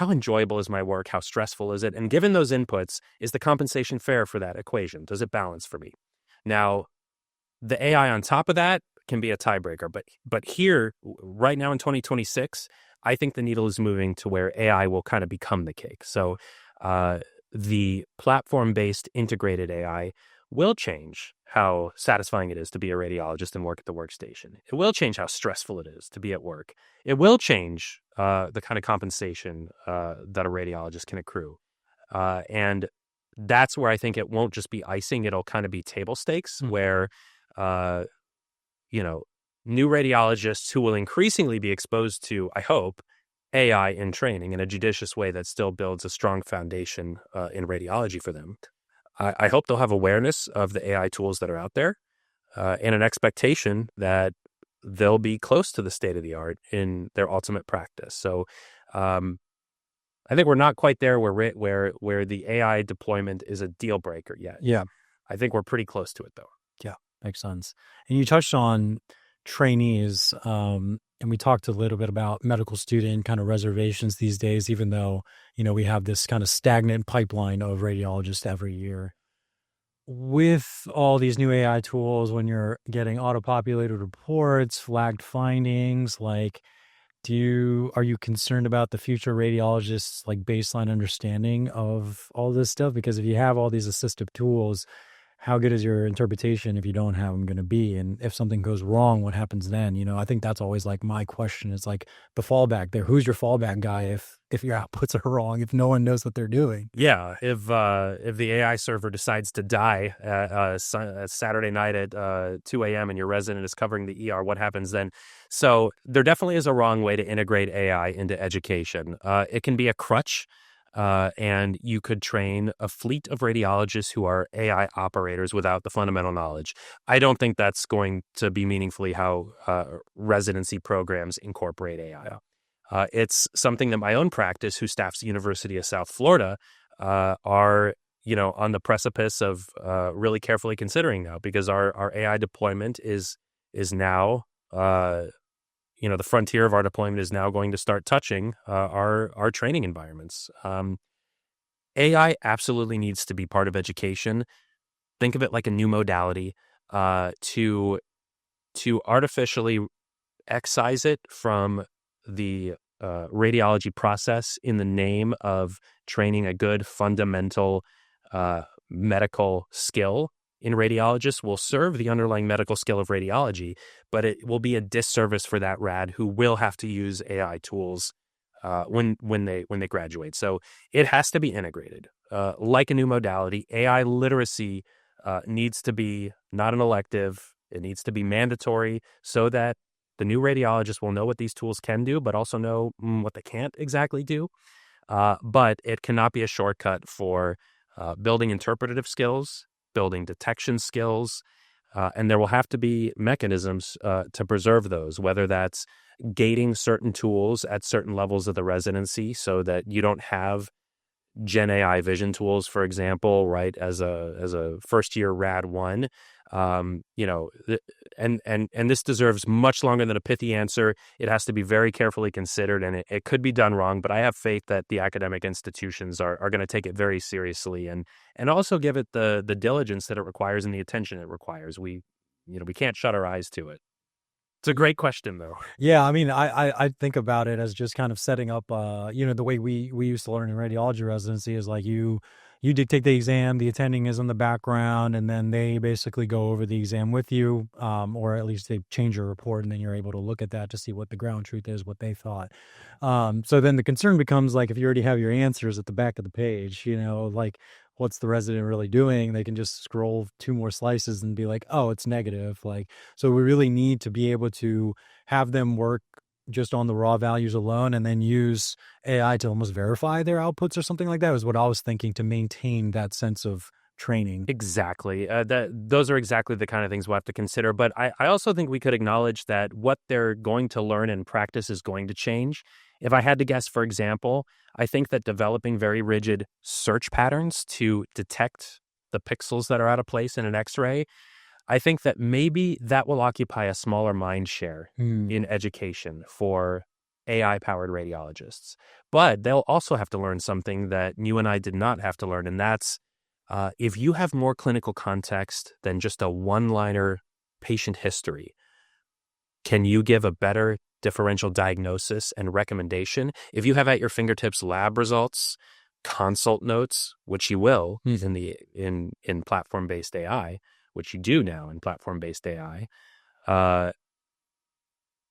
enjoyable is my work? How stressful is it? And given those inputs, is the compensation fair for that equation? Does it balance for me? Now, the AI on top of that can be a tiebreaker. But here, right now in 2026, I think the needle is moving to where AI will kind of become the cake. So the platform-based integrated AI will change how satisfying it is to be a radiologist and work at the workstation. It will change how stressful it is to be at work. It will change the kind of compensation that a radiologist can accrue. And that's where I think it won't just be icing. It'll kind of be table stakes where, new radiologists who will increasingly be exposed to, I hope, AI in training in a judicious way that still builds a strong foundation in radiology for them. I hope they'll have awareness of the AI tools that are out there and an expectation that they'll be close to the state of the art in their ultimate practice. So I think we're not quite there where the AI deployment is a deal breaker yet. Yeah. I think we're pretty close to it, though. Yeah, makes sense. And you touched on trainees, and we talked a little bit about medical student kind of reservations these days, even though, we have this kind of stagnant pipeline of radiologists every year. With all these new AI tools, when you're getting auto-populated reports, flagged findings, are you concerned about the future radiologists' baseline understanding of all this stuff? Because if you have all these assistive tools, how good is your interpretation if you don't have them going to be? And if something goes wrong, what happens then? I think that's always my question is the fallback there. Who's your fallback guy if your outputs are wrong, if no one knows what they're doing? Yeah. If the AI server decides to die Saturday night at 2 a.m. and your resident is covering the ER, what happens then? So there definitely is a wrong way to integrate AI into education. It can be a crutch. And you could train a fleet of radiologists who are AI operators without the fundamental knowledge. I don't think that's going to be meaningfully how residency programs incorporate AI. It's something that my own practice, who staffs the University of South Florida, are on the precipice of really carefully considering now, because our AI deployment is now the frontier of our deployment is now going to start touching our training environments. AI absolutely needs to be part of education. Think of it like a new modality to artificially excise it from the radiology process in the name of training a good fundamental medical skill in radiologists will serve the underlying medical skill of radiology, but it will be a disservice for that rad who will have to use AI tools when they graduate. So it has to be integrated. Like a new modality, AI literacy needs to be not an elective. It needs to be mandatory so that the new radiologist will know what these tools can do, but also know what they can't exactly do. But it cannot be a shortcut for building interpretative skills, building detection skills, and there will have to be mechanisms to preserve those, whether that's gating certain tools at certain levels of the residency so that you don't have Gen AI vision tools, for example, right, as a first year rad one. And this deserves much longer than a pithy answer. It has to be very carefully considered, and it could be done wrong, but I have faith that the academic institutions are going to take it very seriously and also give it the diligence that it requires and the attention it requires. We can't shut our eyes to it. It's a great question, though. Yeah, I mean, I think about it as just kind of setting up, the way we used to learn in radiology residency is like you dictate the exam, the attending is in the background, and then they basically go over the exam with you, or at least they change your report, and then you're able to look at that to see what the ground truth is, what they thought. So then the concern becomes like if you already have your answers at the back of the page, like what's the resident really doing? They can just scroll 2 more slices and be like, oh, it's negative. Like, so we really need to be able to have them work just on the raw values alone and then use AI to almost verify their outputs or something like that is what I was thinking to maintain that sense of training. Exactly. Those are exactly the kind of things we'll have to consider. But I also think we could acknowledge that what they're going to learn in practice is going to change. If I had to guess, for example, I think that developing very rigid search patterns to detect the pixels that are out of place in an X-ray, I think that maybe that will occupy a smaller mind share in education for AI-powered radiologists. But they'll also have to learn something that you and I did not have to learn, and that's if you have more clinical context than just a one-liner patient history, can you give a better differential diagnosis and recommendation? If you have at your fingertips lab results, consult notes, which you will in platform-based AI, which you do now in platform-based AI,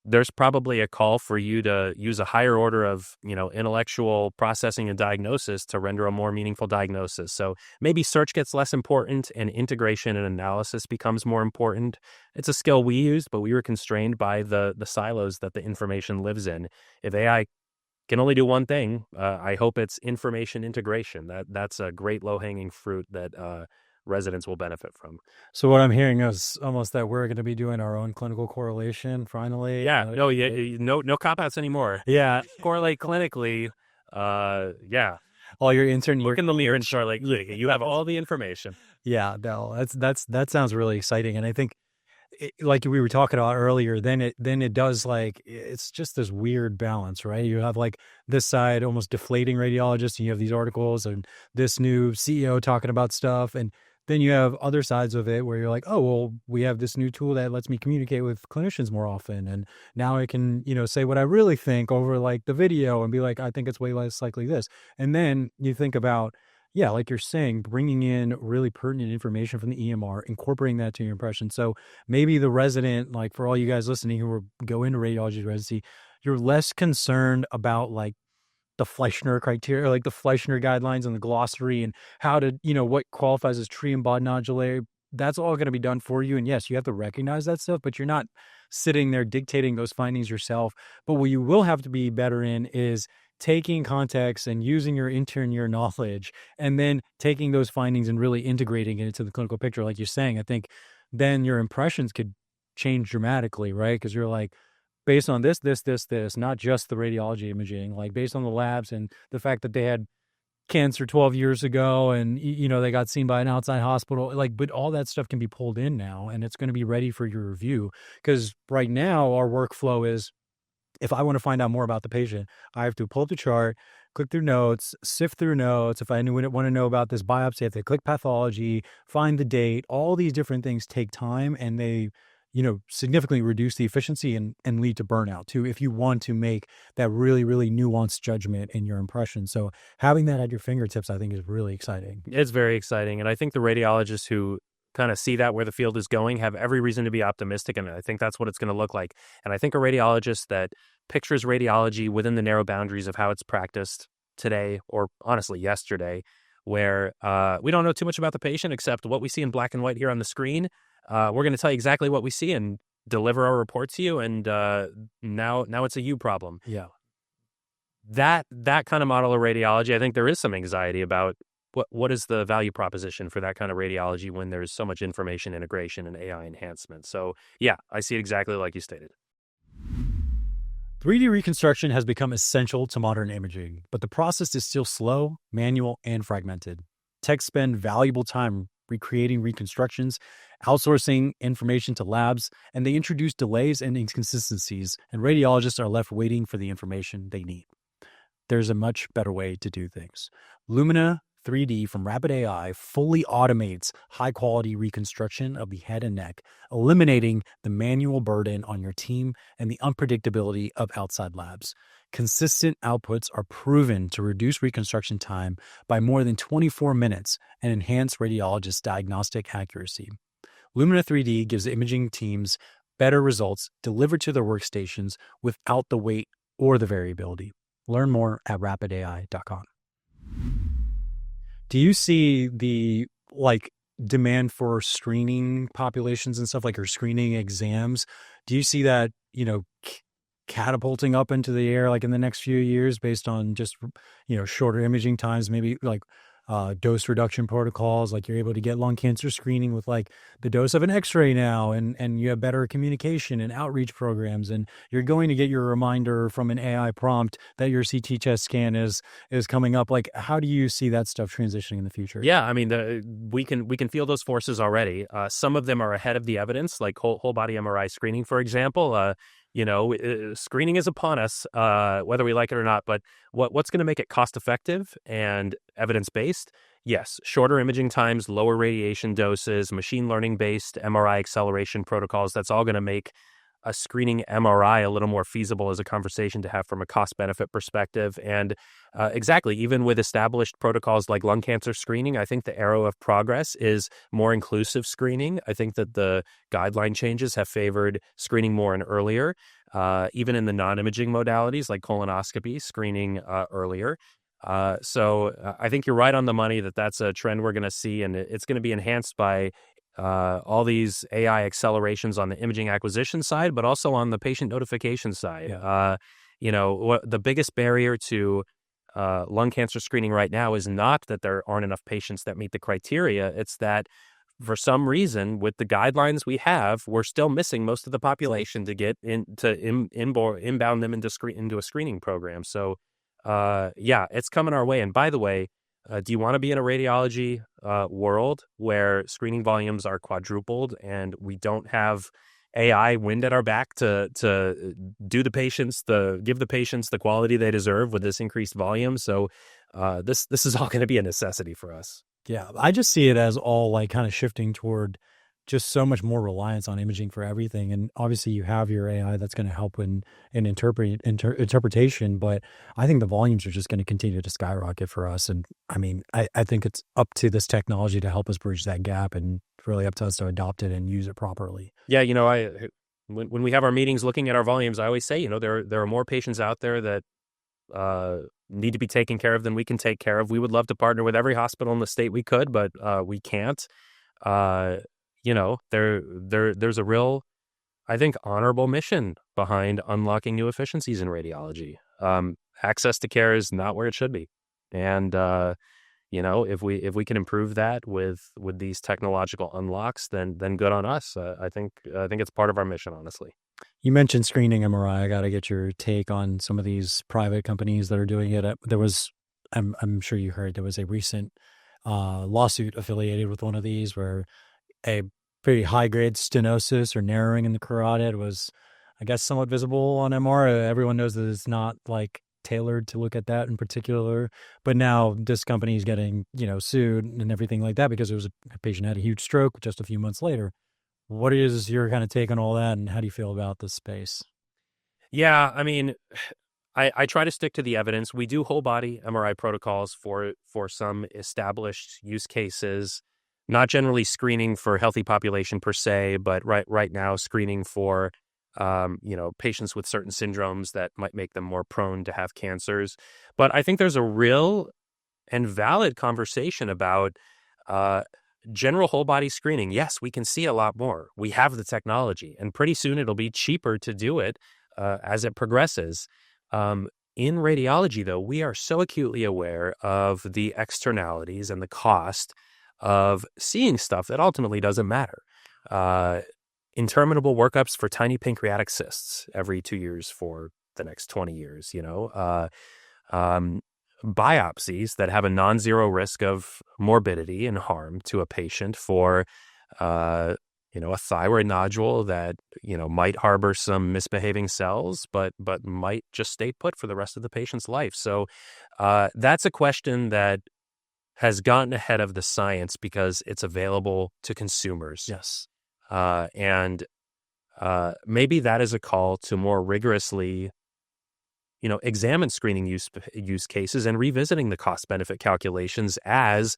there's probably a call for you to use a higher order of, intellectual processing and diagnosis to render a more meaningful diagnosis. So maybe search gets less important and integration and analysis becomes more important. It's a skill we used, but we were constrained by the silos that the information lives in. If AI can only do one thing, I hope it's information integration. That's a great low-hanging fruit that residents will benefit from. So what I'm hearing is almost that we're going to be doing our own clinical correlation finally. Yeah, no cop-outs anymore. Yeah. Correlate clinically. Yeah. All your intern Look in the mirror and start like, look, you have all the information. Yeah, no, that sounds really exciting. And I think like we were talking about earlier, then it does like, it's just this weird balance, right? You have like this side almost deflating radiologists and you have these articles and this new CEO talking about stuff. And then you have other sides of it where you're like, oh, well, we have this new tool that lets me communicate with clinicians more often. And now I can, say what I really think over like the video and be like, I think it's way less likely this. And then you think about, yeah, like you're saying, bringing in really pertinent information from the EMR, incorporating that to your impression. So maybe the resident, like for all you guys listening who go into radiology residency, you're less concerned about like the Fleischner criteria, like the Fleischner guidelines and the glossary and how to, what qualifies as tree and bod nodulae. That's all going to be done for you. And yes, you have to recognize that stuff, but you're not sitting there dictating those findings yourself. But what you will have to be better in is taking context and using your intern year knowledge and then taking those findings and really integrating it into the clinical picture. Like you're saying, I think then your impressions could change dramatically, right? Because you're like, based on this, not just the radiology imaging, like based on the labs and the fact that they had cancer 12 years ago and, they got seen by an outside hospital, like, but all that stuff can be pulled in now and it's going to be ready for your review. Because right now our workflow is, if I want to find out more about the patient, I have to pull up the chart, click through notes, sift through notes. If I want to know about this biopsy, I have to click pathology, find the date. All these different things take time and they, significantly reduce the efficiency and lead to burnout too, if you want to make that really, really nuanced judgment in your impression. So having that at your fingertips, I think, is really exciting. It's very exciting. And I think the radiologists who kind of see that where the field is going have every reason to be optimistic. And I think that's what it's going to look like. And I think a radiologist that pictures radiology within the narrow boundaries of how it's practiced today, or honestly yesterday, where we don't know too much about the patient except what we see in black and white here on the screen. We're going to tell you exactly what we see and deliver our report to you. And now it's a you problem. Yeah. That kind of model of radiology, I think there is some anxiety about what is the value proposition for that kind of radiology when there's so much information integration and AI enhancement. So yeah, I see it exactly like you stated. 3D reconstruction has become essential to modern imaging, but the process is still slow, manual, and fragmented. Techs spend valuable time recreating reconstructions, outsourcing information to labs, and they introduce delays and inconsistencies, and radiologists are left waiting for the information they need. There's a much better way to do things. Lumina 3D from Rapid AI fully automates high-quality reconstruction of the head and neck, eliminating the manual burden on your team and the unpredictability of outside labs. Consistent outputs are proven to reduce reconstruction time by more than 24 minutes and enhance radiologists' diagnostic accuracy. Lumina 3D gives imaging teams better results delivered to their workstations without the wait or the variability. Learn more at rapidai.com. Do you see the demand for screening populations and stuff, like your screening exams? Do you see that, catapulting up into the air like in the next few years based on just, shorter imaging times, maybe dose reduction protocols, like you're able to get lung cancer screening with like the dose of an x-ray now, and you have better communication and outreach programs, and you're going to get your reminder from an AI prompt that your CT chest scan is coming up. Like, how do you see that stuff transitioning in the future? Yeah, I mean, we can feel those forces already. Some of them are ahead of the evidence, like whole body MRI screening, for example. Screening is upon us, whether we like it or not. But what's going to make it cost effective and evidence based? Yes, shorter imaging times, lower radiation doses, machine learning based MRI acceleration protocols. That's all going to make a screening MRI a little more feasible as a conversation to have from a cost benefit perspective. And exactly, even with established protocols like lung cancer screening, I think the arrow of progress is more inclusive screening. I think that the guideline changes have favored screening more and earlier, even in the non-imaging modalities like colonoscopy, screening earlier. So I think you're right on the money that that's a trend we're going to see, and it's going to be enhanced by all these AI accelerations on the imaging acquisition side, but also on the patient notification side. Yeah. The biggest barrier to lung cancer screening right now is not that there aren't enough patients that meet the criteria. It's that for some reason, with the guidelines we have, we're still missing most of the population to get inbound them into a screening program. So, it's coming our way. And by the way, do you want to be in a radiology world where screening volumes are quadrupled and we don't have AI wind at our back to give the patients the quality they deserve with this increased volume? So this is all going to be a necessity for us. Yeah, I just see it as all like kind of shifting toward just so much more reliance on imaging for everything. And obviously you have your AI that's going to help in interpretation, but I think the volumes are just going to continue to skyrocket for us. And I mean, I think it's up to this technology to help us bridge that gap, and really up to us to adopt it and use it properly. Yeah, when we have our meetings looking at our volumes, I always say, there are more patients out there that need to be taken care of than we can take care of. We would love to partner with every hospital in the state we could, but we can't. There's a real, I think, honorable mission behind unlocking new efficiencies in radiology. Access to care is not where it should be. And, if we can improve that with these technological unlocks, then good on us. I think it's part of our mission, honestly. You mentioned screening MRI. I got to get your take on some of these private companies that are doing it. I'm sure you heard there was a recent lawsuit affiliated with one of these where a pretty high grade stenosis or narrowing in the carotid was, I guess, somewhat visible on MR. Everyone knows that it's not like tailored to look at that in particular, but now this company is getting, sued and everything like that because it was a patient had a huge stroke just a few months later. What is your kind of take on all that, and how do you feel about this space? Yeah, I mean, I try to stick to the evidence. We do whole body MRI protocols for some established use cases, not generally screening for healthy population per se, but right now screening for patients with certain syndromes that might make them more prone to have cancers. But I think there's a real and valid conversation about general whole body screening. Yes, we can see a lot more. We have the technology, and pretty soon it'll be cheaper to do it as it progresses. In radiology, though, we are so acutely aware of the externalities and the cost of seeing stuff that ultimately doesn't matter. Interminable workups for tiny pancreatic cysts every 2 years for the next 20 years, biopsies that have a non-zero risk of morbidity and harm to a patient for, a thyroid nodule that, might harbor some misbehaving cells, but might just stay put for the rest of the patient's life. So that's a question that has gotten ahead of the science because it's available to consumers. Yes. And maybe that is a call to more rigorously examine screening use cases and revisiting the cost-benefit calculations as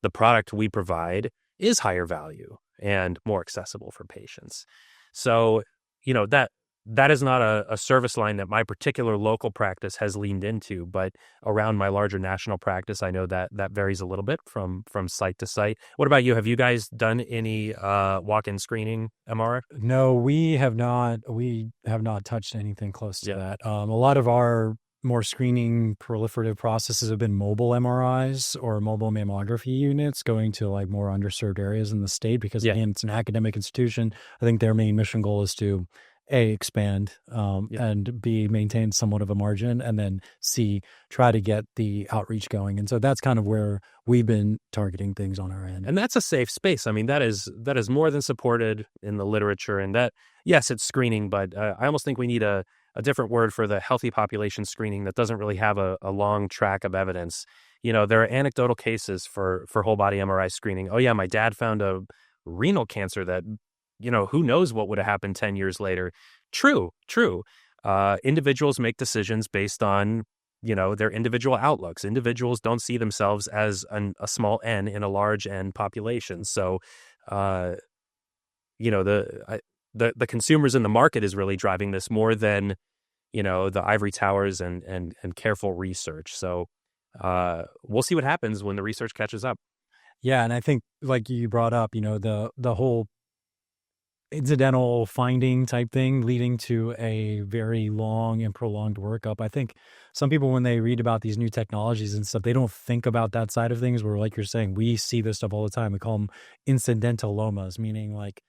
the product we provide is higher value and more accessible for patients. So, that is not a service line that my particular local practice has leaned into, but around my larger national practice, I know that varies a little bit from site to site. What about you? Have you guys done any walk-in screening MR? No, we have not. We have not touched anything close to that. A lot of our more screening proliferative processes have been mobile MRIs or mobile mammography units going to like more underserved areas in the state because again, it's an academic institution. I think their main mission goal is to A, expand, and B, maintain somewhat of a margin, and then C, try to get the outreach going. And so that's kind of where we've been targeting things on our end. And that's a safe space. I mean, that is more than supported in the literature. And that, yes, it's screening, but I almost think we need a different word for the healthy population screening that doesn't really have a long track of evidence. There are anecdotal cases for whole body MRI screening. Oh yeah, my dad found a renal cancer that, who knows what would have happened 10 years later. True. Individuals make decisions based on, their individual outlooks. Individuals don't see themselves as a small N in a large N population. So, the consumers in the market is really driving this more than, the ivory towers and careful research. So, we'll see what happens when the research catches up. Yeah. And I think like you brought up, the whole incidental finding type thing leading to a very long and prolonged workup. I think some people, when they read about these new technologies and stuff, they don't think about that side of things where, like you're saying, we see this stuff all the time. We call them incidentalomas, meaning like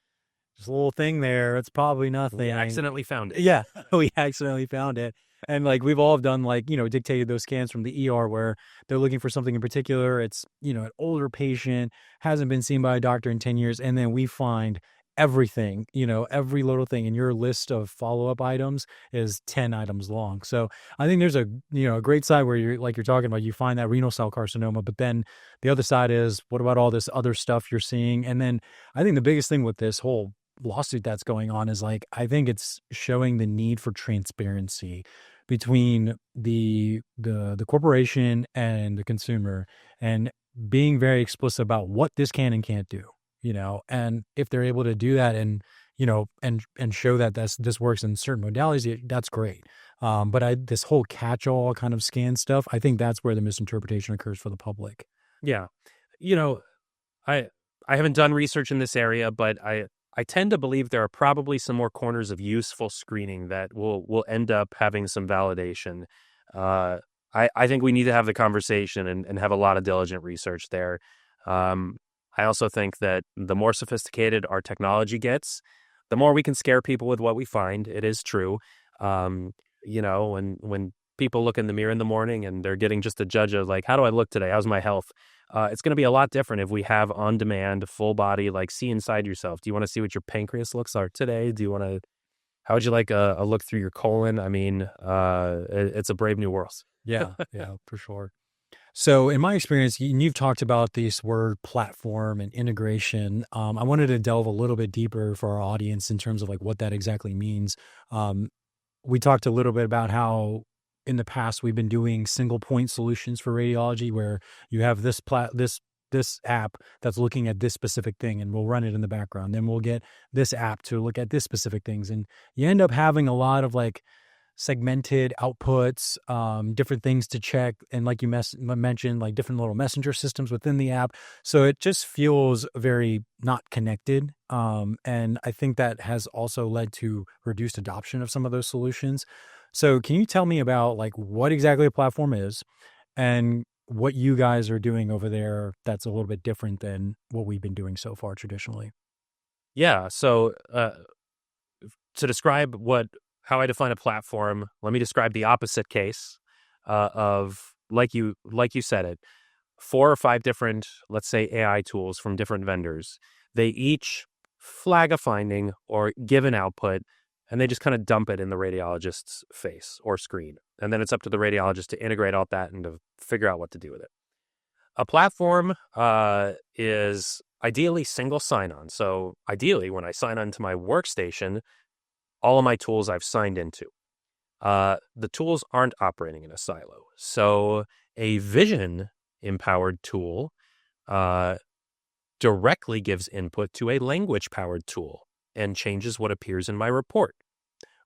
there's a little thing there. It's probably nothing. We accidentally found it. Yeah, we accidentally found it. And like we've all done dictated those scans from the ER where they're looking for something in particular. It's, an older patient, hasn't been seen by a doctor in 10 years. And then we find everything, every little thing, and your list of follow-up items is 10 items long. So I think there's a great side where you're talking about, you find that renal cell carcinoma, but then the other side is, what about all this other stuff you're seeing? And then I think the biggest thing with this whole lawsuit that's going on is I think it's showing the need for transparency between the corporation and the consumer, and being very explicit about what this can and can't do. And if they're able to do that and show that this works in certain modalities, that's great. But this whole catch-all kind of scan stuff, I think that's where the misinterpretation occurs for the public. Yeah. I haven't done research in this area, but I tend to believe there are probably some more corners of useful screening that will end up having some validation. I think we need to have the conversation and have a lot of diligent research there. I also think that the more sophisticated our technology gets, the more we can scare people with what we find, it is true. When people look in the mirror in the morning and they're getting just a judge of like, how do I look today? How's my health? It's going to be a lot different if we have on-demand, full body, like see inside yourself. Do you want to see what your pancreas looks like today? How would you like a look through your colon? I mean, it's a brave new world. Yeah, for sure. So in my experience, and you've talked about this word platform and integration. I wanted to delve a little bit deeper for our audience in terms of like what that exactly means. We talked a little bit about how in the past we've been doing single point solutions for radiology, where you have this app that's looking at this specific thing, and we'll run it in the background. Then we'll get this app to look at this specific things, and you end up having a lot of like segmented outputs, different things to check, and like you mentioned, like different little messenger systems within the app. So it just feels very not connected, and I think that has also led to reduced adoption of some of those solutions. So can you tell me about like what exactly a platform is, and what you guys are doing over there that's a little bit different than what we've been doing so far traditionally? Yeah. So to describe how I define a platform, let me describe the opposite case of like you said it, 4 or 5 different, let's say, AI tools from different vendors. They each flag a finding or give an output, and they just kind of dump it in the radiologist's face or screen. And then it's up to the radiologist to integrate all that and to figure out what to do with it. A platform is ideally single sign-on. So ideally, when I sign on to my workstation, all of my tools I've signed into. The tools aren't operating in a silo. So a vision-empowered tool directly gives input to a language-powered tool and changes what appears in my report,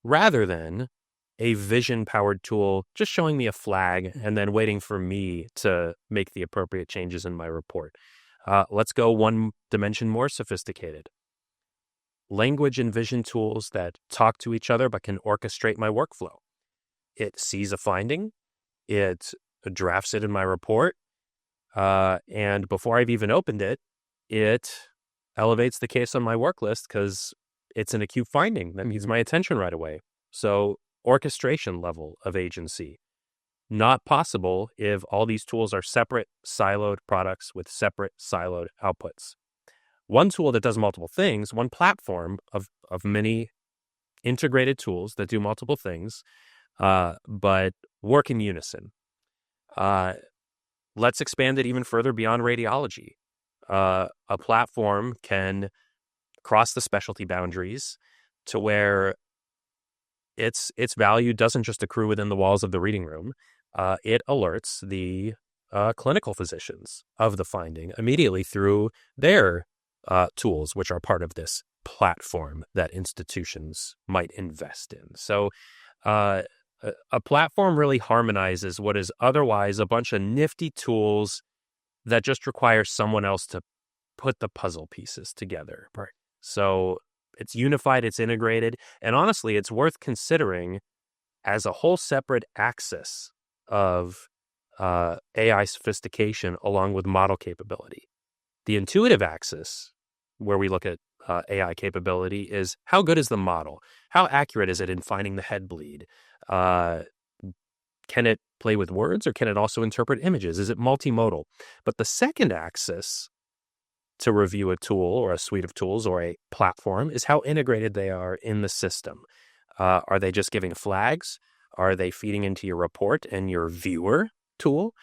rather than a vision-powered tool just showing me a flag and then waiting for me to make the appropriate changes in my report. Let's go one dimension more sophisticated. Language and vision tools that talk to each other but can orchestrate my workflow. It sees a finding, it drafts it in my report, and before I've even opened it, it elevates the case on my work list because it's an acute finding that needs my attention right away. So orchestration level of agency, not possible if all these tools are separate, siloed products with separate, siloed outputs. One tool that does multiple things, one platform of many integrated tools that do multiple things, but work in unison. Let's expand it even further beyond radiology. A platform can cross the specialty boundaries to where its value doesn't just accrue within the walls of the reading room. It alerts the clinical physicians of the finding immediately through their tools, which are part of this platform that institutions might invest in. So a platform really harmonizes what is otherwise a bunch of nifty tools that just require someone else to put the puzzle pieces together. Right. So it's unified, it's integrated, and honestly, it's worth considering as a whole separate axis of AI sophistication along with model capability. The intuitive axis, where we look at AI capability, is how good is the model? How accurate is it in finding the head bleed? Can it play with words, or can it also interpret images? Is it multimodal? But the second axis to review a tool or a suite of tools or a platform is how integrated they are in the system. Are they just giving flags? Are they feeding into your report and your viewer tool?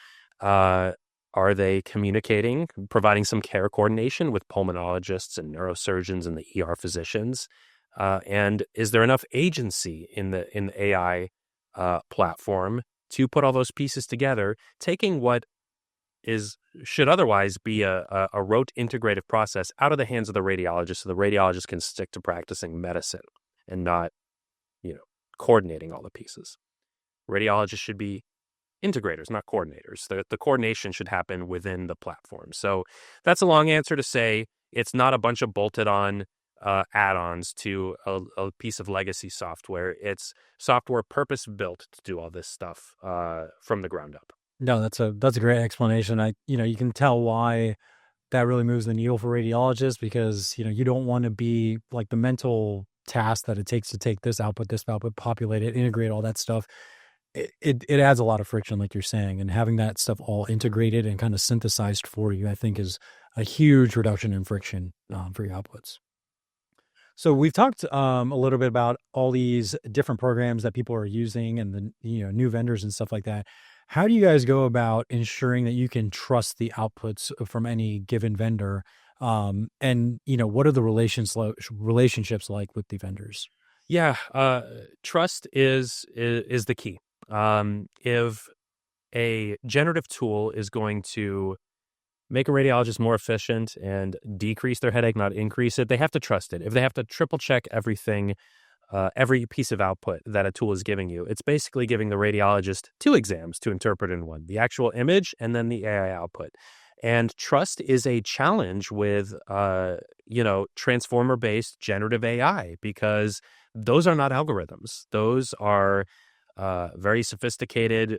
Are they communicating, providing some care coordination with pulmonologists and neurosurgeons and the ER physicians? And is there enough agency in the AI platform to put all those pieces together, taking what should otherwise be a rote integrative process out of the hands of the radiologist, so the radiologist can stick to practicing medicine and not, coordinating all the pieces. Radiologists should be integrators, not coordinators. The coordination should happen within the platform. So that's a long answer to say it's not a bunch of bolted on add-ons to a piece of legacy software. It's software purpose-built to do all this stuff from the ground up. No, that's a great explanation. You can tell why that really moves the needle for radiologists, because, you don't want to be like the mental tasks that it takes to take this output, populate it, integrate all that stuff. It adds a lot of friction, like you're saying, and having that stuff all integrated and kind of synthesized for you, I think, is a huge reduction in friction for your outputs. So we've talked a little bit about all these different programs that people are using and the new vendors and stuff like that. How do you guys go about ensuring that you can trust the outputs from any given vendor? And what are the relationships like with the vendors? Yeah, trust is the key. If a generative tool is going to make a radiologist more efficient and decrease their headache, not increase it, they have to trust it. If they have to triple check everything, every piece of output that a tool is giving you, it's basically giving the radiologist two exams to interpret in one, the actual image and then the AI output. And trust is a challenge with, transformer-based generative AI, because those are not algorithms. Those are very sophisticated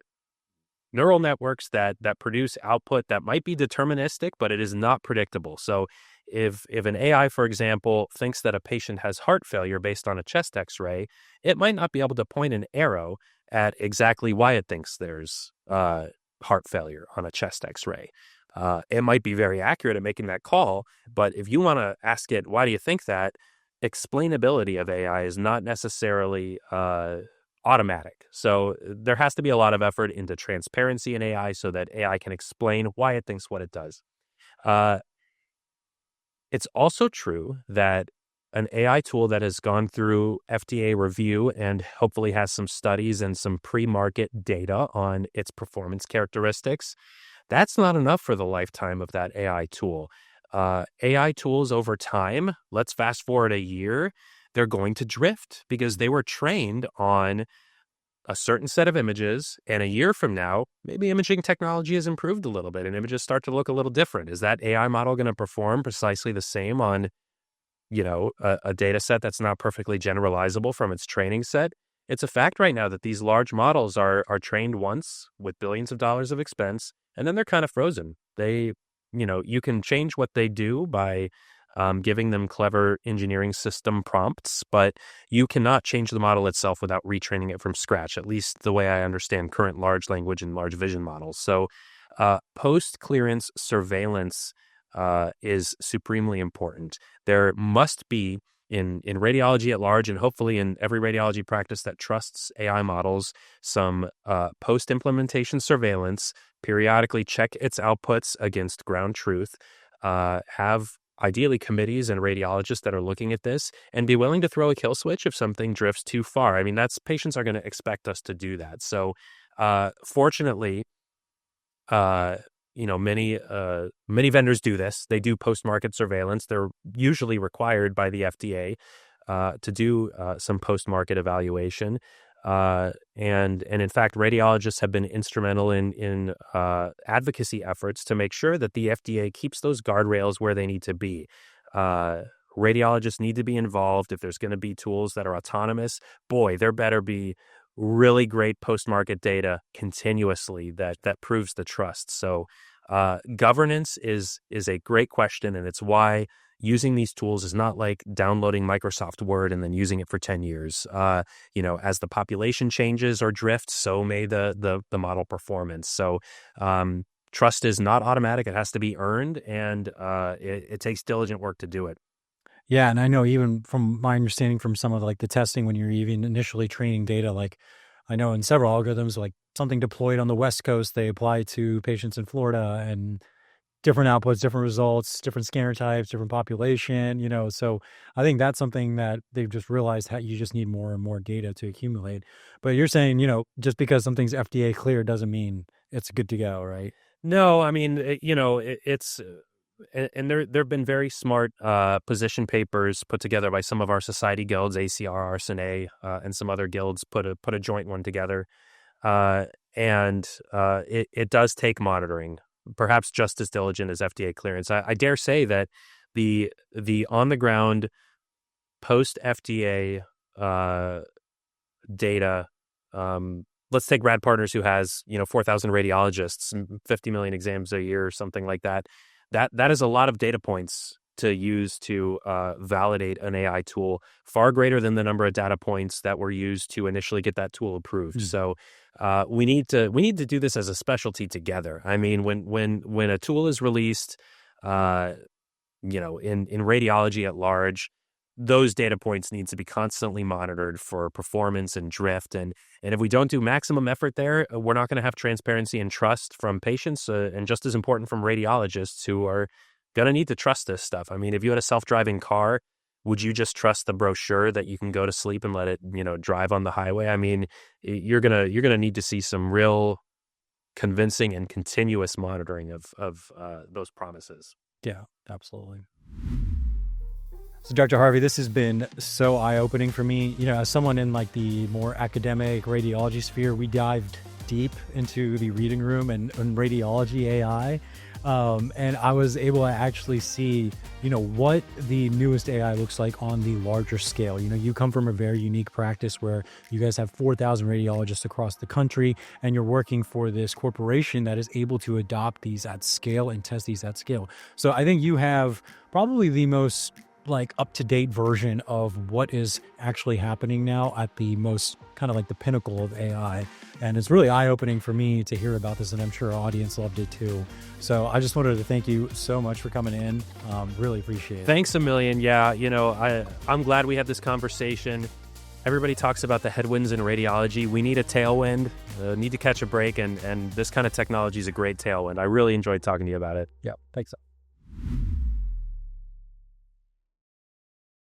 neural networks that produce output that might be deterministic, but it is not predictable. So if an AI, for example, thinks that a patient has heart failure based on a chest X-ray, it might not be able to point an arrow at exactly why it thinks there's heart failure on a chest X-ray. It might be very accurate at making that call, but if you want to ask it, why do you think that? Explainability of AI is not necessarily automatic. So there has to be a lot of effort into transparency in AI so that AI can explain why it thinks what it does. It's also true that an AI tool that has gone through FDA review and hopefully has some studies and some pre-market data on its performance characteristics, that's not enough for the lifetime of that AI tool. AI tools over time, let's fast forward a year, they're going to drift because they were trained on a certain set of images. And a year from now, maybe imaging technology has improved a little bit and images start to look a little different. Is that AI model going to perform precisely the same on, a data set that's not perfectly generalizable from its training set? It's a fact right now that these large models are trained once with billions of dollars of expense, and then they're kind of frozen. You can change what they do by giving them clever engineering system prompts, but you cannot change the model itself without retraining it from scratch, at least the way I understand current large language and large vision models. So post-clearance surveillance is supremely important. There must be, in radiology at large, and hopefully in every radiology practice that trusts AI models, some post-implementation surveillance, periodically check its outputs against ground truth, have ideally committees and radiologists that are looking at this, and be willing to throw a kill switch if something drifts too far. I mean, patients are going to expect us to do that. So fortunately, many vendors do this. They do post-market surveillance. They're usually required by the FDA to do some post-market evaluation. And in fact, radiologists have been instrumental in advocacy efforts to make sure that the FDA keeps those guardrails where they need to be. Radiologists need to be involved. If there's going to be tools that are autonomous, boy, there better be really great post-market data continuously that proves the trust. So governance is a great question, and it's why using these tools is not like downloading Microsoft Word and then using it for 10 years. As the population changes or drifts, so may the model performance. So trust is not automatic. It has to be earned, and it takes diligent work to do it. Yeah, and I know even from my understanding from some of the testing when you're even initially training data, I know in several algorithms, something deployed on the West Coast, they apply to patients in Florida, and different outputs, different results, different scanner types, different population, so I think that's something that they've just realized how you just need more and more data to accumulate. But you're saying, just because something's FDA cleared doesn't mean it's good to go, right? No, I mean, it's... And there have been very smart position papers put together by some of our society guilds, ACR, RSNA, and some other guilds put a joint one together. And it does take monitoring, perhaps just as diligent as FDA clearance. I dare say that the on-the-ground post-FDA data, let's take Rad Partners, who has 4,000 radiologists, 50 million exams a year, or something like that. That is a lot of data points to use to validate an AI tool, far greater than the number of data points that were used to initially get that tool approved. So we need to do this as a specialty together. I mean, when a tool is released, in radiology at large, those data points need to be constantly monitored for performance and drift. And if we don't do maximum effort there, we're not going to have transparency and trust from patients, and just as important from radiologists who are going to need to trust this stuff. I mean, if you had a self-driving car, would you just trust the brochure that you can go to sleep and let it, drive on the highway? I mean, you're gonna need to see some real convincing and continuous monitoring of those promises. Yeah, absolutely. So, Dr. Harvey, this has been so eye-opening for me. As someone in like the more academic radiology sphere, we dived deep into the reading room and radiology AI. And I was able to actually see, what the newest AI looks like on the larger scale. You come from a very unique practice where you guys have 4,000 radiologists across the country, and you're working for this corporation that is able to adopt these at scale and test these at scale. So I think you have probably the most up-to-date version of what is actually happening now at the most kind of like the pinnacle of AI. And it's really eye-opening for me to hear about this, and I'm sure our audience loved it too. So I just wanted to thank you so much for coming in. Really appreciate it. Thanks a million. Yeah, I'm glad we had this conversation. Everybody talks about the headwinds in radiology. We need a tailwind, need to catch a break, and this kind of technology is a great tailwind. I really enjoyed talking to you about it. Yeah, thanks.